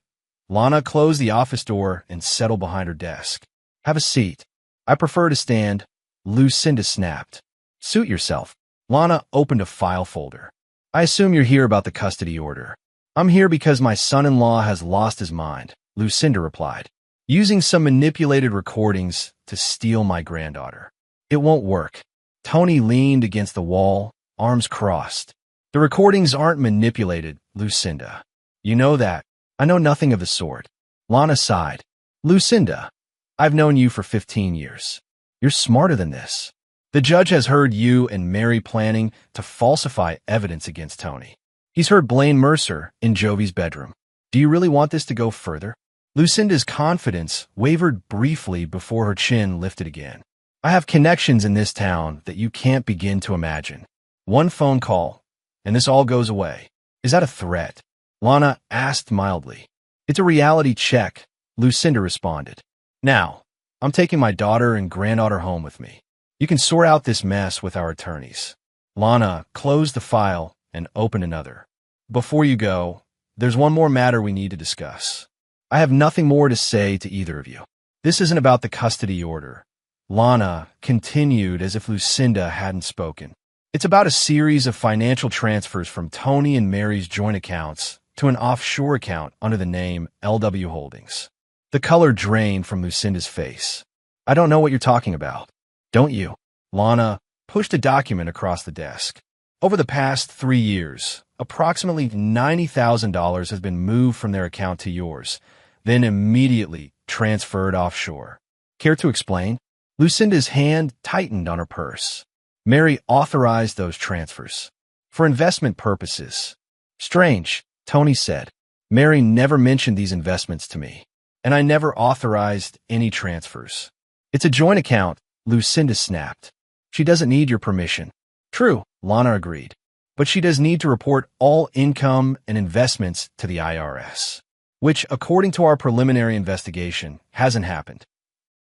Lana closed the office door and settled behind her desk. Have a seat. I prefer to stand, Lucinda snapped. Suit yourself. Lana opened a file folder. I assume you're here about the custody order. I'm here because my son-in-law has lost his mind, Lucinda replied, using some manipulated recordings to steal my granddaughter. It won't work. Tony leaned against the wall, arms crossed. The recordings aren't manipulated, Lucinda. You know that. I know nothing of the sort. Lana sighed. Lucinda, I've known you for 15 years. You're smarter than this. The judge has heard you and Mary planning to falsify evidence against Tony. He's heard Blaine Mercer in Jovi's bedroom. Do you really want this to go further? Lucinda's confidence wavered briefly before her chin lifted again. I have connections in this town that you can't begin to imagine. One phone call, and this all goes away. Is that a threat? Lana asked mildly. It's a reality check, Lucinda responded. Now, I'm taking my daughter and granddaughter home with me. You can sort out this mess with our attorneys. Lana closed the file and opened another. Before you go, there's one more matter we need to discuss. I have nothing more to say to either of you. This isn't about the custody order. Lana continued as if Lucinda hadn't spoken. It's about a series of financial transfers from Tony and Mary's joint accounts to an offshore account under the name LW Holdings. The color drained from Lucinda's face. I don't know what you're talking about. Don't you? Lana pushed a document across the desk. Over the past 3 years, approximately $90,000 has been moved from their account to yours, then immediately transferred offshore. Care to explain? Lucinda's hand tightened on her purse. Mary authorized those transfers. For investment purposes. Strange, Tony said. Mary never mentioned these investments to me, and I never authorized any transfers. It's a joint account, Lucinda snapped. She doesn't need your permission. True, Lana agreed. But she does need to report all income and investments to the IRS, which, according to our preliminary investigation, hasn't happened.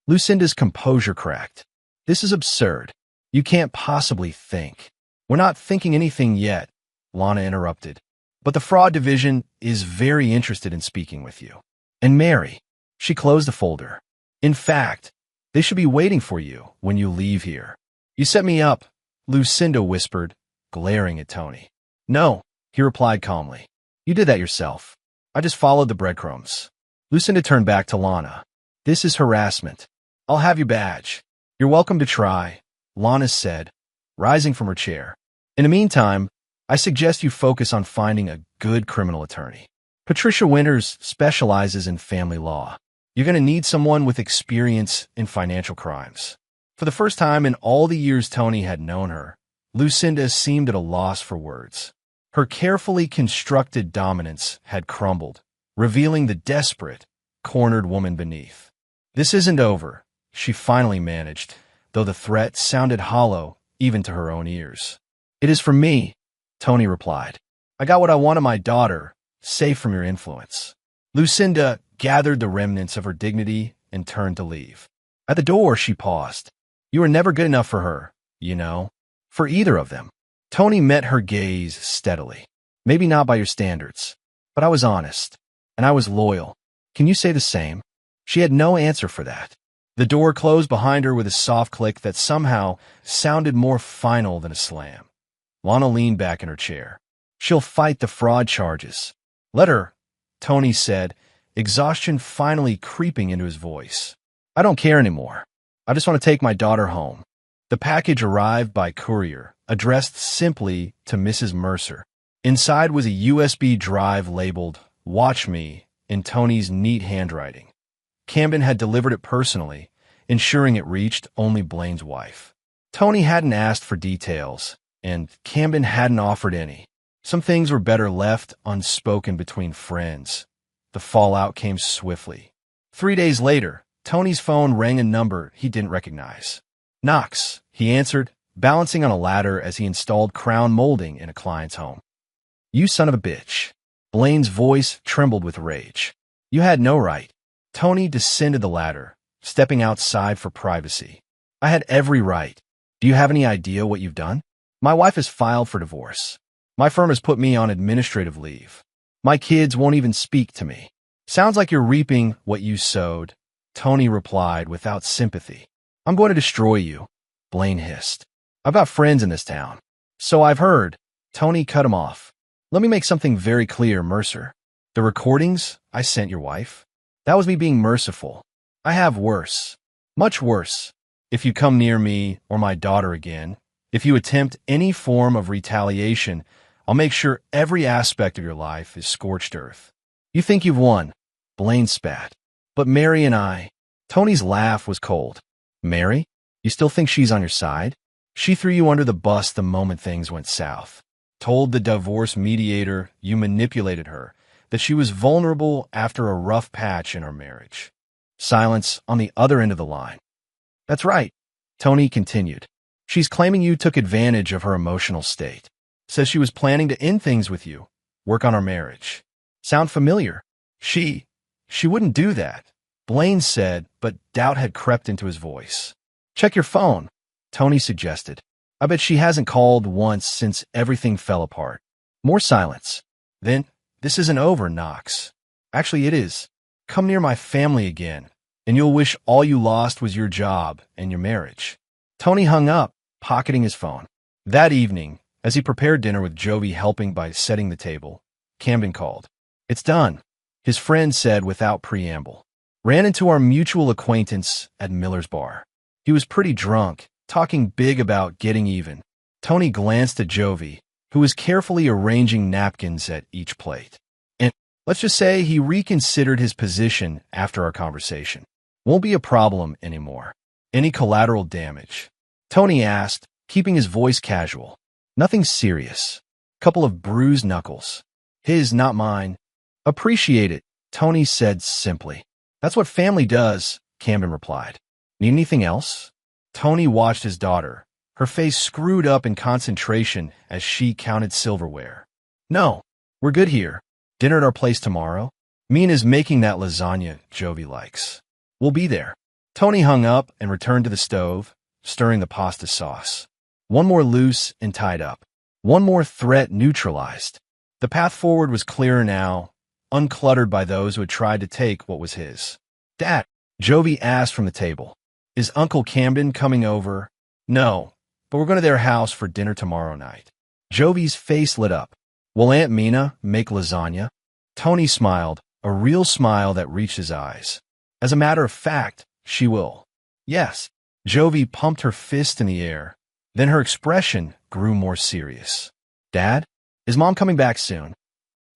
Lucinda's composure cracked. This is absurd. You can't possibly think. We're not thinking anything yet, Lana interrupted. But the fraud division is very interested in speaking with you. And Mary, she closed the folder. In fact, they should be waiting for you when you leave here. You set me up, Lucinda whispered, glaring at Tony. No, he replied calmly. You did that yourself. I just followed the breadcrumbs. Lucinda turned back to Lana. This is harassment. I'll have your badge. You're welcome to try, Lana said, rising from her chair. In the meantime, I suggest you focus on finding a good criminal attorney. Patricia Winters specializes in family law. You're going to need someone with experience in financial crimes. For the first time in all the years Tony had known her, Lucinda seemed at a loss for words. Her carefully constructed dominance had crumbled, revealing the desperate, cornered woman beneath. This isn't over, she finally managed, though the threat sounded hollow even to her own ears. It is for me, Tony replied. I got what I want of my daughter, safe from your influence. Lucinda gathered the remnants of her dignity and turned to leave. At the door, she paused. You were never good enough for her, you know, for either of them. Tony met her gaze steadily. Maybe not by your standards, but I was honest, and I was loyal. Can you say the same? She had no answer for that. The door closed behind her with a soft click that somehow sounded more final than a slam. Lana leaned back in her chair. She'll fight the fraud charges. Let her, Tony said, exhaustion finally creeping into his voice. I don't care anymore. I just want to take my daughter home. The package arrived by courier, addressed simply to Mrs. Mercer. Inside was a USB drive labeled, Watch Me, in Tony's neat handwriting. Camden had delivered it personally, ensuring it reached only Blaine's wife. Tony hadn't asked for details, and Camden hadn't offered any. Some things were better left unspoken between friends. The fallout came swiftly. 3 days later, Tony's phone rang a number he didn't recognize. Knox, he answered, balancing on a ladder as he installed crown molding in a client's home. You son of a bitch. Blaine's voice trembled with rage. You had no right. Tony descended the ladder, stepping outside for privacy. I had every right. Do you have any idea what you've done? My wife has filed for divorce. My firm has put me on administrative leave. My kids won't even speak to me. Sounds like you're reaping what you sowed, Tony replied without sympathy. I'm going to destroy you, Blaine hissed. I've got friends in this town. So I've heard. Tony cut him off. Let me make something very clear, Mercer. The recordings I sent your wife, that was me being merciful. I have worse. Much worse. If you come near me or my daughter again, if you attempt any form of retaliation, I'll make sure every aspect of your life is scorched earth. You think you've won, Blaine spat. But Mary and I, Tony's laugh was cold. Mary? You still think she's on your side? She threw you under the bus the moment things went south. Told the divorce mediator you manipulated her, that she was vulnerable after a rough patch in our marriage. Silence on the other end of the line. That's right, Tony continued. She's claiming you took advantage of her emotional state. Says she was planning to end things with you, work on our marriage. Sound familiar? She wouldn't do that, Blaine said, but doubt had crept into his voice. Check your phone, Tony suggested. I bet she hasn't called once since everything fell apart. More silence. Then, this isn't over, Knox. Actually, it is. Come near my family again, and you'll wish all you lost was your job and your marriage. Tony hung up, pocketing his phone. That evening, as he prepared dinner with Jovi helping by setting the table, Camden called. It's done, his friend said without preamble. Ran into our mutual acquaintance at Miller's bar. He was pretty drunk, talking big about getting even. Tony glanced at Jovi, who was carefully arranging napkins at each plate. And let's just say he reconsidered his position after our conversation. Won't be a problem anymore. Any collateral damage? Tony asked, keeping his voice casual. Nothing serious. Couple of bruised knuckles. His, not mine. Appreciate it, Tony said simply. That's what family does, Camden replied. Need anything else? Tony watched his daughter, her face screwed up in concentration as she counted silverware. No, we're good here. Dinner at our place tomorrow? Mina's making that lasagna Jovi likes. We'll be there. Tony hung up and returned to the stove, stirring the pasta sauce. One more loose and tied up. One more threat neutralized. The path forward was clearer now, uncluttered by those who had tried to take what was his. Dad, Jovi asked from the table. Is Uncle Camden coming over? No, but we're going to their house for dinner tomorrow night. Jovi's face lit up. Will Aunt Mina make lasagna? Tony smiled, a real smile that reached his eyes. As a matter of fact, she will. Yes. Jovi pumped her fist in the air. Then her expression grew more serious. Dad, is Mom coming back soon?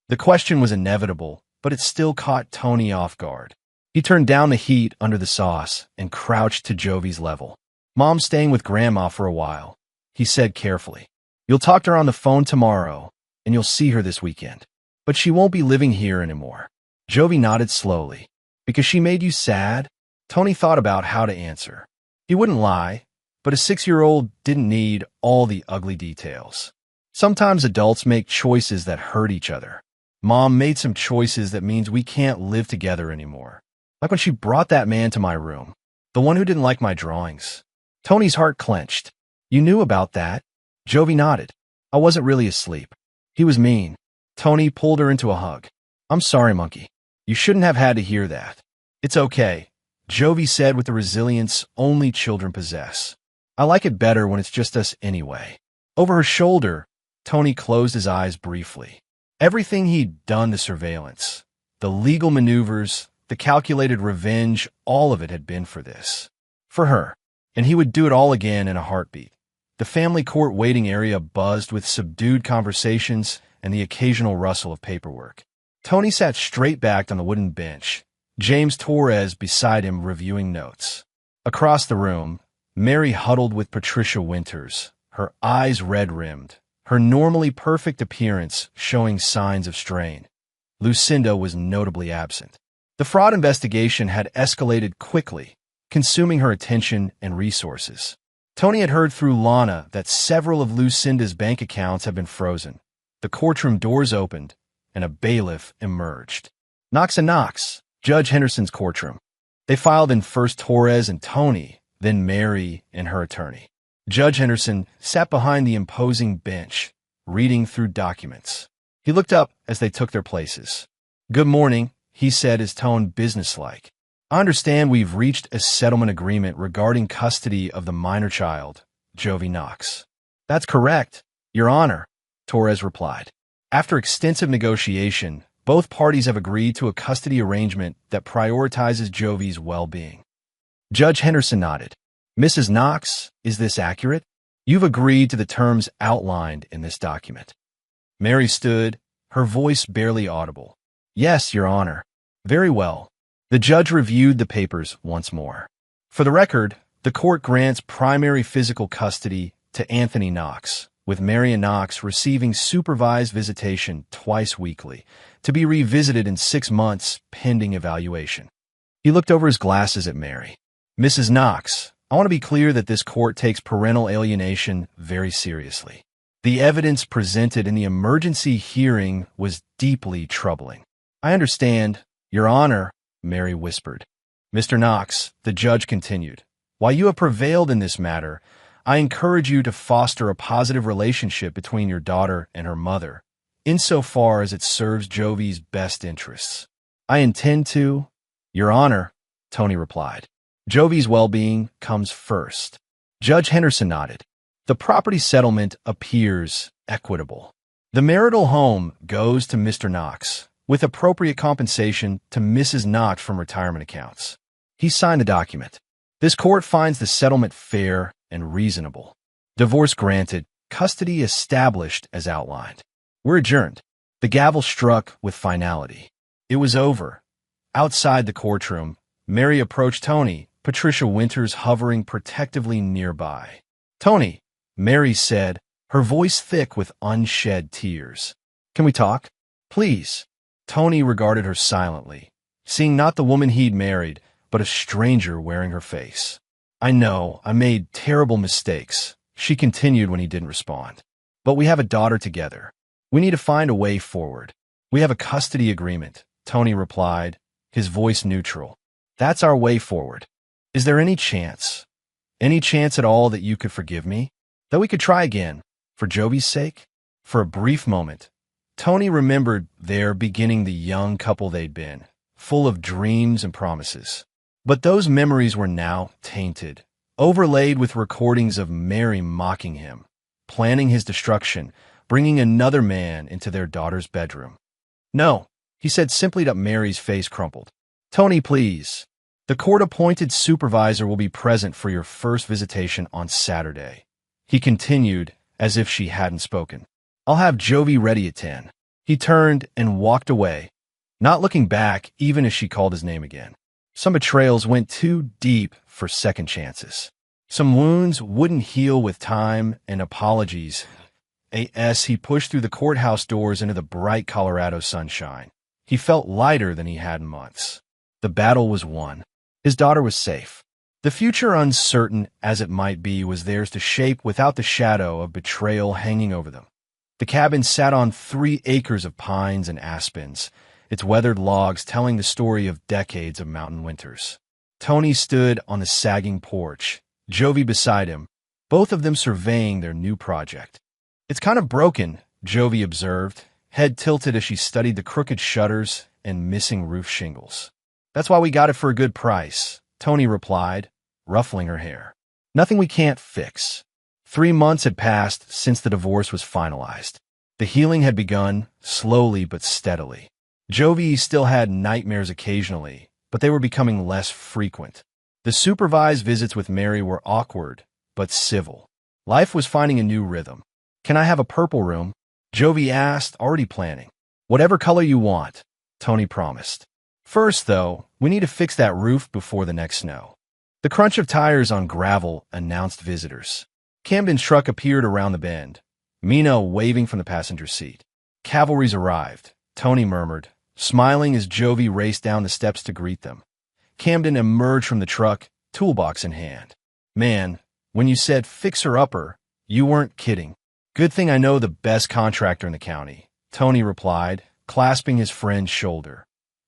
The question was inevitable, but it still caught Tony off guard. He turned down the heat under the sauce and crouched to Jovi's level. Mom's staying with Grandma for a while, he said carefully. You'll talk to her on the phone tomorrow, and you'll see her this weekend. But she won't be living here anymore. Jovi nodded slowly. Because she made you sad? Tony thought about how to answer. He wouldn't lie, but a 6-year-old didn't need all the ugly details. Sometimes adults make choices that hurt each other. Mom made some choices that means we can't live together anymore. Like when she brought that man to my room, the one who didn't like my drawings. Tony's heart clenched. You knew about that? Jovi nodded. I wasn't really asleep. He was mean. Tony pulled her into a hug. I'm sorry, monkey. You shouldn't have had to hear that. It's okay, Jovi said with the resilience only children possess. I like it better when it's just us anyway. Over her shoulder, Tony closed his eyes briefly. Everything he'd done to surveillance, the legal maneuvers, the calculated revenge, all of it had been for this. For her. And he would do it all again in a heartbeat. The family court waiting area buzzed with subdued conversations and the occasional rustle of paperwork. Tony sat straight-backed on the wooden bench, James Torres beside him reviewing notes. Across the room, Mary huddled with Patricia Winters, her eyes red-rimmed, her normally perfect appearance showing signs of strain. Lucinda was notably absent. The fraud investigation had escalated quickly, consuming her attention and resources. Tony had heard through Lana that several of Lucinda's bank accounts had been frozen. The courtroom doors opened, and a bailiff emerged. Knox and Knox, Judge Henderson's courtroom. They filed in first Torres and Tony, then Mary and her attorney. Judge Henderson sat behind the imposing bench, reading through documents. He looked up as they took their places. "Good morning," he said, his tone businesslike. "I understand we've reached a settlement agreement regarding custody of the minor child, Jovi Knox." "That's correct, Your Honor," Torres replied. "After extensive negotiation, both parties have agreed to a custody arrangement that prioritizes Jovi's well-being." Judge Henderson nodded. "Mrs. Knox, is this accurate? You've agreed to the terms outlined in this document." Mary stood, her voice barely audible. "Yes, Your Honor." "Very well." The judge reviewed the papers once more. "For the record, the court grants primary physical custody to Anthony Knox, with Marion Knox receiving supervised visitation twice weekly, to be revisited in 6 months pending evaluation." He looked over his glasses at Mary. "Mrs. Knox, I want to be clear that this court takes parental alienation very seriously. The evidence presented in the emergency hearing was deeply troubling." "I understand, Your Honor," Mary whispered. "Mr. Knox," the judge continued, "while you have prevailed in this matter, I encourage you to foster a positive relationship between your daughter and her mother, insofar as it serves Jovi's best interests." "I intend to, Your Honor," Tony replied. "Jovi's well-being comes first." Judge Henderson nodded. "The property settlement appears equitable. The marital home goes to Mr. Knox, with appropriate compensation to Mrs. Knox from retirement accounts." He signed the document. "This court finds the settlement fair and reasonable. Divorce granted, custody established as outlined. We're adjourned." The gavel struck with finality. It was over. Outside the courtroom, Mary approached Tony, Patricia Winters hovering protectively nearby. "Tony," Mary said, her voice thick with unshed tears. "Can we talk? Please." Tony regarded her silently, seeing not the woman he'd married, but a stranger wearing her face. "I know, I made terrible mistakes," she continued when he didn't respond. "But we have a daughter together. We need to find a way forward." "We have a custody agreement," Tony replied, his voice neutral. "That's our way forward. Is there any chance at all that you could forgive me? That we could try again, for Jovi's sake?" For a brief moment, Tony remembered their beginning the young couple they'd been, full of dreams and promises. But those memories were now tainted, overlaid with recordings of Mary mocking him, planning his destruction, bringing another man into their daughter's bedroom. "No," he said simply to Mary's face crumpled. "Tony, please. The court-appointed supervisor will be present for your first visitation on Saturday." He continued, as if she hadn't spoken. "I'll have Jovi ready at 10. He turned and walked away, not looking back even as she called his name again. Some betrayals went too deep for second chances. Some wounds wouldn't heal with time and apologies. As he pushed through the courthouse doors into the bright Colorado sunshine, he felt lighter than he had in months. The battle was won. His daughter was safe. The future, uncertain as it might be, was theirs to shape without the shadow of betrayal hanging over them. The cabin sat on 3 acres of pines and aspens, its weathered logs telling the story of decades of mountain winters. Tony stood on the sagging porch, Jovi beside him, both of them surveying their new project. "It's kind of broken," Jovi observed, head tilted as she studied the crooked shutters and missing roof shingles. "That's why we got it for a good price," Tony replied, ruffling her hair. "Nothing we can't fix." 3 months had passed since the divorce was finalized. The healing had begun, slowly but steadily. Jovi still had nightmares occasionally, but they were becoming less frequent. The supervised visits with Mary were awkward, but civil. Life was finding a new rhythm. "Can I have a purple room?" Jovi asked, already planning. "Whatever color you want," Tony promised. "First, though, we need to fix that roof before the next snow." The crunch of tires on gravel announced visitors. Camden's truck appeared around the bend, Mina waving from the passenger seat. "Cavalry's arrived," Tony murmured, smiling as Jovi raced down the steps to greet them. Camden emerged from the truck, toolbox in hand. "Man, When you said fixer-upper, you weren't kidding. Good thing I know the best contractor in the county, Tony replied, clasping his friend's shoulder.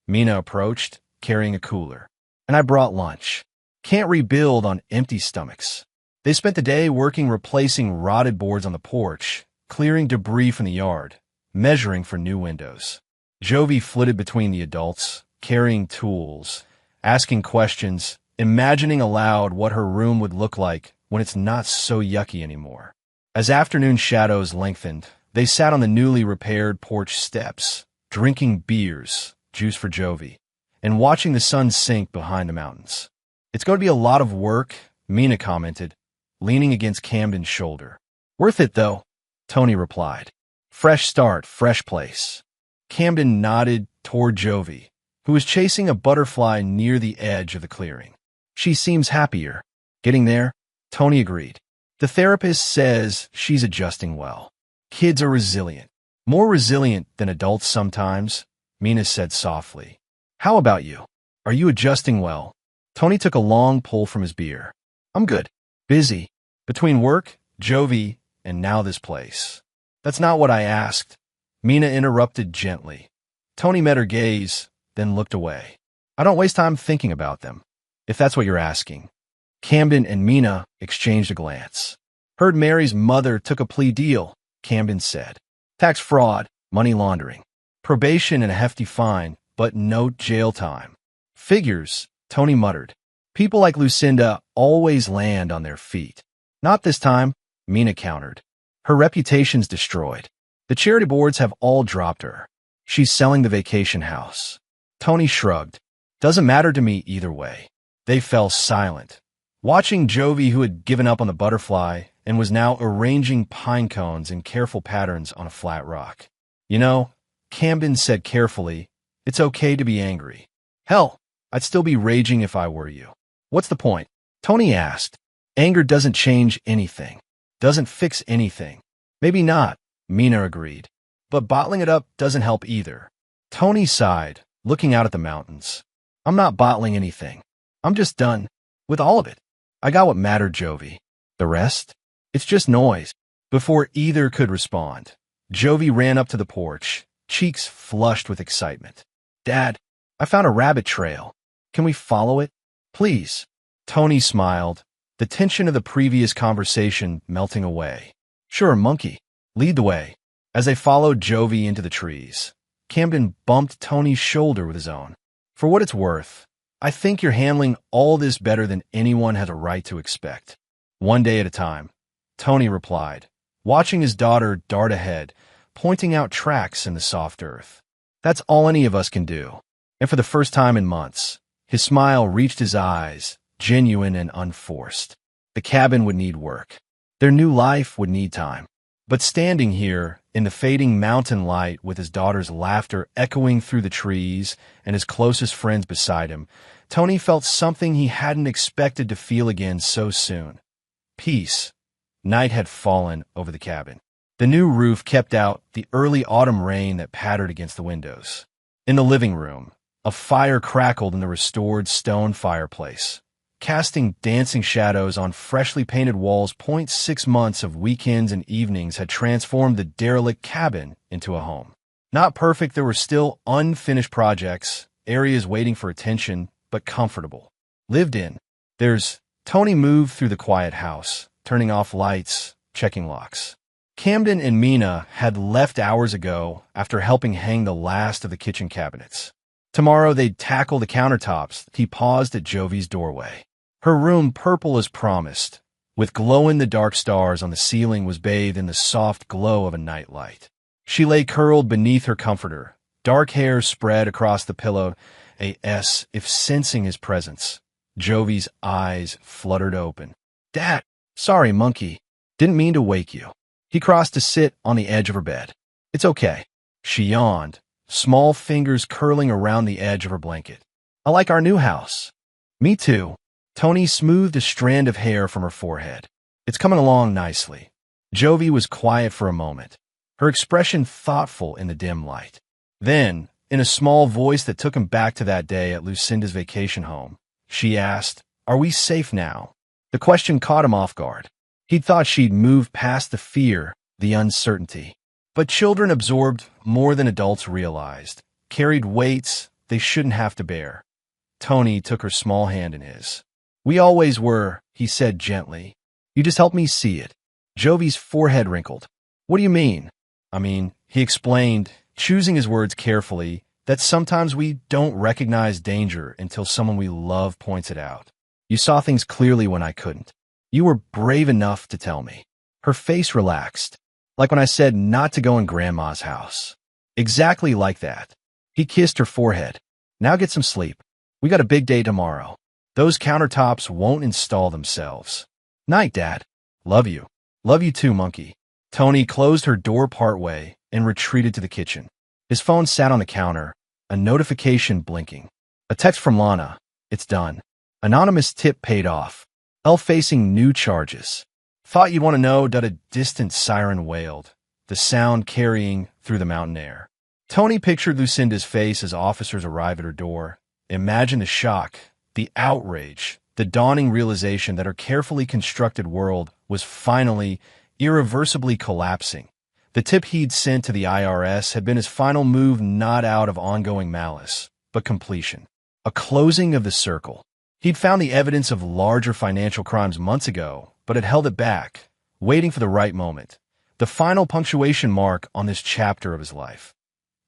Mina approached, carrying a cooler. And I brought lunch. Can't rebuild on empty stomachs. They spent the day working replacing rotted boards on the porch, clearing debris from the yard, measuring for new windows. Jovi flitted between the adults, carrying tools, asking questions, imagining aloud what her room would look like when it's not so yucky anymore. As afternoon shadows lengthened, they sat on the newly repaired porch steps, drinking beers, juice for Jovi, and watching the sun sink behind the mountains. It's going to be a lot of work, Mina commented, leaning against Camden's shoulder. Worth it, though, Tony replied. Fresh start, fresh place. Camden nodded toward Jovi, who was chasing a butterfly near the edge of the clearing. She seems happier. Getting there, Tony agreed. The therapist says she's adjusting well. Kids are resilient. More resilient than adults sometimes, Mina said softly. How about you? Are you adjusting well? Tony took a long pull from his beer. I'm good. Busy. Between work, Jovi, and now this place. That's not what I asked. Mina interrupted gently. Tony met her gaze, then looked away. I don't waste time thinking about them, if that's what you're asking. Camden and Mina exchanged a glance. Heard Mary's mother took a plea deal, Camden said. Tax fraud, money laundering. Probation and a hefty fine, but no jail time. Figures, Tony muttered. People like Lucinda always land on their feet. Not this time, Mina countered. Her reputation's destroyed. The charity boards have all dropped her. She's selling the vacation house. Tony shrugged. Doesn't matter to me either way. They fell silent, watching Jovi, who had given up on the butterfly and was now arranging pine cones in careful patterns on a flat rock. You know, Camden said carefully, it's okay to be angry. Hell, I'd still be raging if I were you. What's the point? Tony asked. Anger doesn't change anything. Doesn't fix anything. Maybe not, Mina agreed. But bottling it up doesn't help either. Tony sighed, looking out at the mountains. I'm not bottling anything. I'm just done with all of it. I got what mattered, Jovi. The rest? It's just noise. Before either could respond, Jovi ran up to the porch, cheeks flushed with excitement. Dad, I found a rabbit trail. Can we follow it? Please. Tony smiled, the tension of the previous conversation melting away. Sure, monkey. Lead the way. As they followed Jovi into the trees, Camden bumped Tony's shoulder with his own. For what it's worth, I think you're handling all this better than anyone has a right to expect. One day at a time, Tony replied, watching his daughter dart ahead, pointing out tracks in the soft earth. That's all any of us can do. And for the first time in months, his smile reached his eyes, genuine and unforced. The cabin would need work. Their new life would need time. But standing here, in the fading mountain light with his daughter's laughter echoing through the trees and his closest friends beside him, Tony felt something he hadn't expected to feel again so soon. Peace. Night had fallen over the cabin. The new roof kept out the early autumn rain that pattered against the windows. In the living room, a fire crackled in the restored stone fireplace, casting dancing shadows on freshly painted walls. 6 months of weekends and evenings had transformed the derelict cabin into a home. Not perfect, there were still unfinished projects, areas waiting for attention, but comfortable. Lived in. Tony moved through the quiet house, turning off lights, checking locks. Camden and Mina had left hours ago after helping hang the last of the kitchen cabinets. Tomorrow they'd tackle the countertops. He paused at Jovi's doorway. Her room, purple as promised, with glow-in-the-dark stars on the ceiling, was bathed in the soft glow of a nightlight. She lay curled beneath her comforter, dark hair spread across the pillow, as if sensing his presence. Jovi's eyes fluttered open. Dad, sorry, monkey. Didn't mean to wake you. He crossed to sit on the edge of her bed. It's okay. She yawned, small fingers curling around the edge of her blanket. I like our new house. Me too. Tony smoothed a strand of hair from her forehead. It's coming along nicely. Jovi was quiet for a moment, her expression thoughtful in the dim light. Then, in a small voice that took him back to that day at Lucinda's vacation home, she asked, Are we safe now? The question caught him off guard. He'd thought she'd moved past the fear, the uncertainty. But children absorbed more than adults realized, carried weights they shouldn't have to bear. Tony took her small hand in his. "We always were," he said gently. "You just helped me see it." Jovi's forehead wrinkled. "What do you mean?" He explained, choosing his words carefully, that sometimes we don't recognize danger until someone we love points it out. "You saw things clearly when I couldn't. You were brave enough to tell me." Her face relaxed, like when I said not to go in Grandma's house. Exactly like that. He kissed her forehead. "Now get some sleep. We got a big day tomorrow. Those countertops won't install themselves." "Night, Dad." "Love you." "Love you too, monkey." Tony closed her door partway and retreated to the kitchen. His phone sat on the counter, a notification blinking. A text from Lana. "It's done. Anonymous tip paid off. Elle facing new charges." "Thought you'd want to know," a distant siren wailed, the sound carrying through the mountain air. Tony pictured Lucinda's face as officers arrived at her door. Imagine the shock, the outrage, the dawning realization that her carefully constructed world was finally, irreversibly collapsing. The tip he'd sent to the IRS had been his final move, not out of ongoing malice, but completion. A closing of the circle. He'd found the evidence of larger financial crimes months ago, but had held it back, waiting for the right moment, the final punctuation mark on this chapter of his life.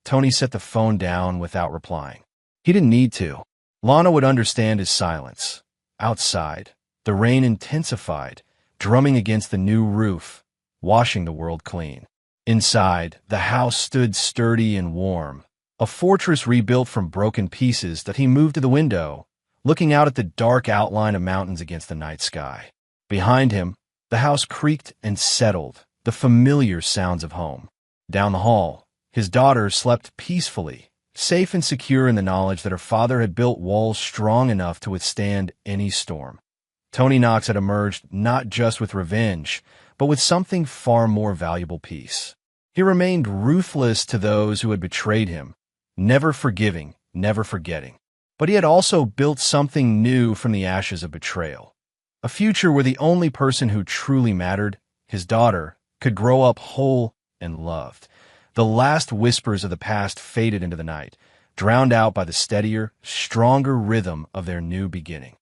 Tony set the phone down without replying. He didn't need to. Lana would understand his silence. Outside, the rain intensified, drumming against the new roof, washing the world clean. Inside, the house stood sturdy and warm, a fortress rebuilt from broken pieces that he moved to the window, looking out at the dark outline of mountains against the night sky. Behind him, the house creaked and settled, the familiar sounds of home. Down the hall, his daughter slept peacefully, safe and secure in the knowledge that her father had built walls strong enough to withstand any storm. Tony Knox had emerged not just with revenge, but with something far more valuable: peace. He remained ruthless to those who had betrayed him, never forgiving, never forgetting. But he had also built something new from the ashes of betrayal. A future where the only person who truly mattered, his daughter, could grow up whole and loved. The last whispers of the past faded into the night, drowned out by the steadier, stronger rhythm of their new beginning.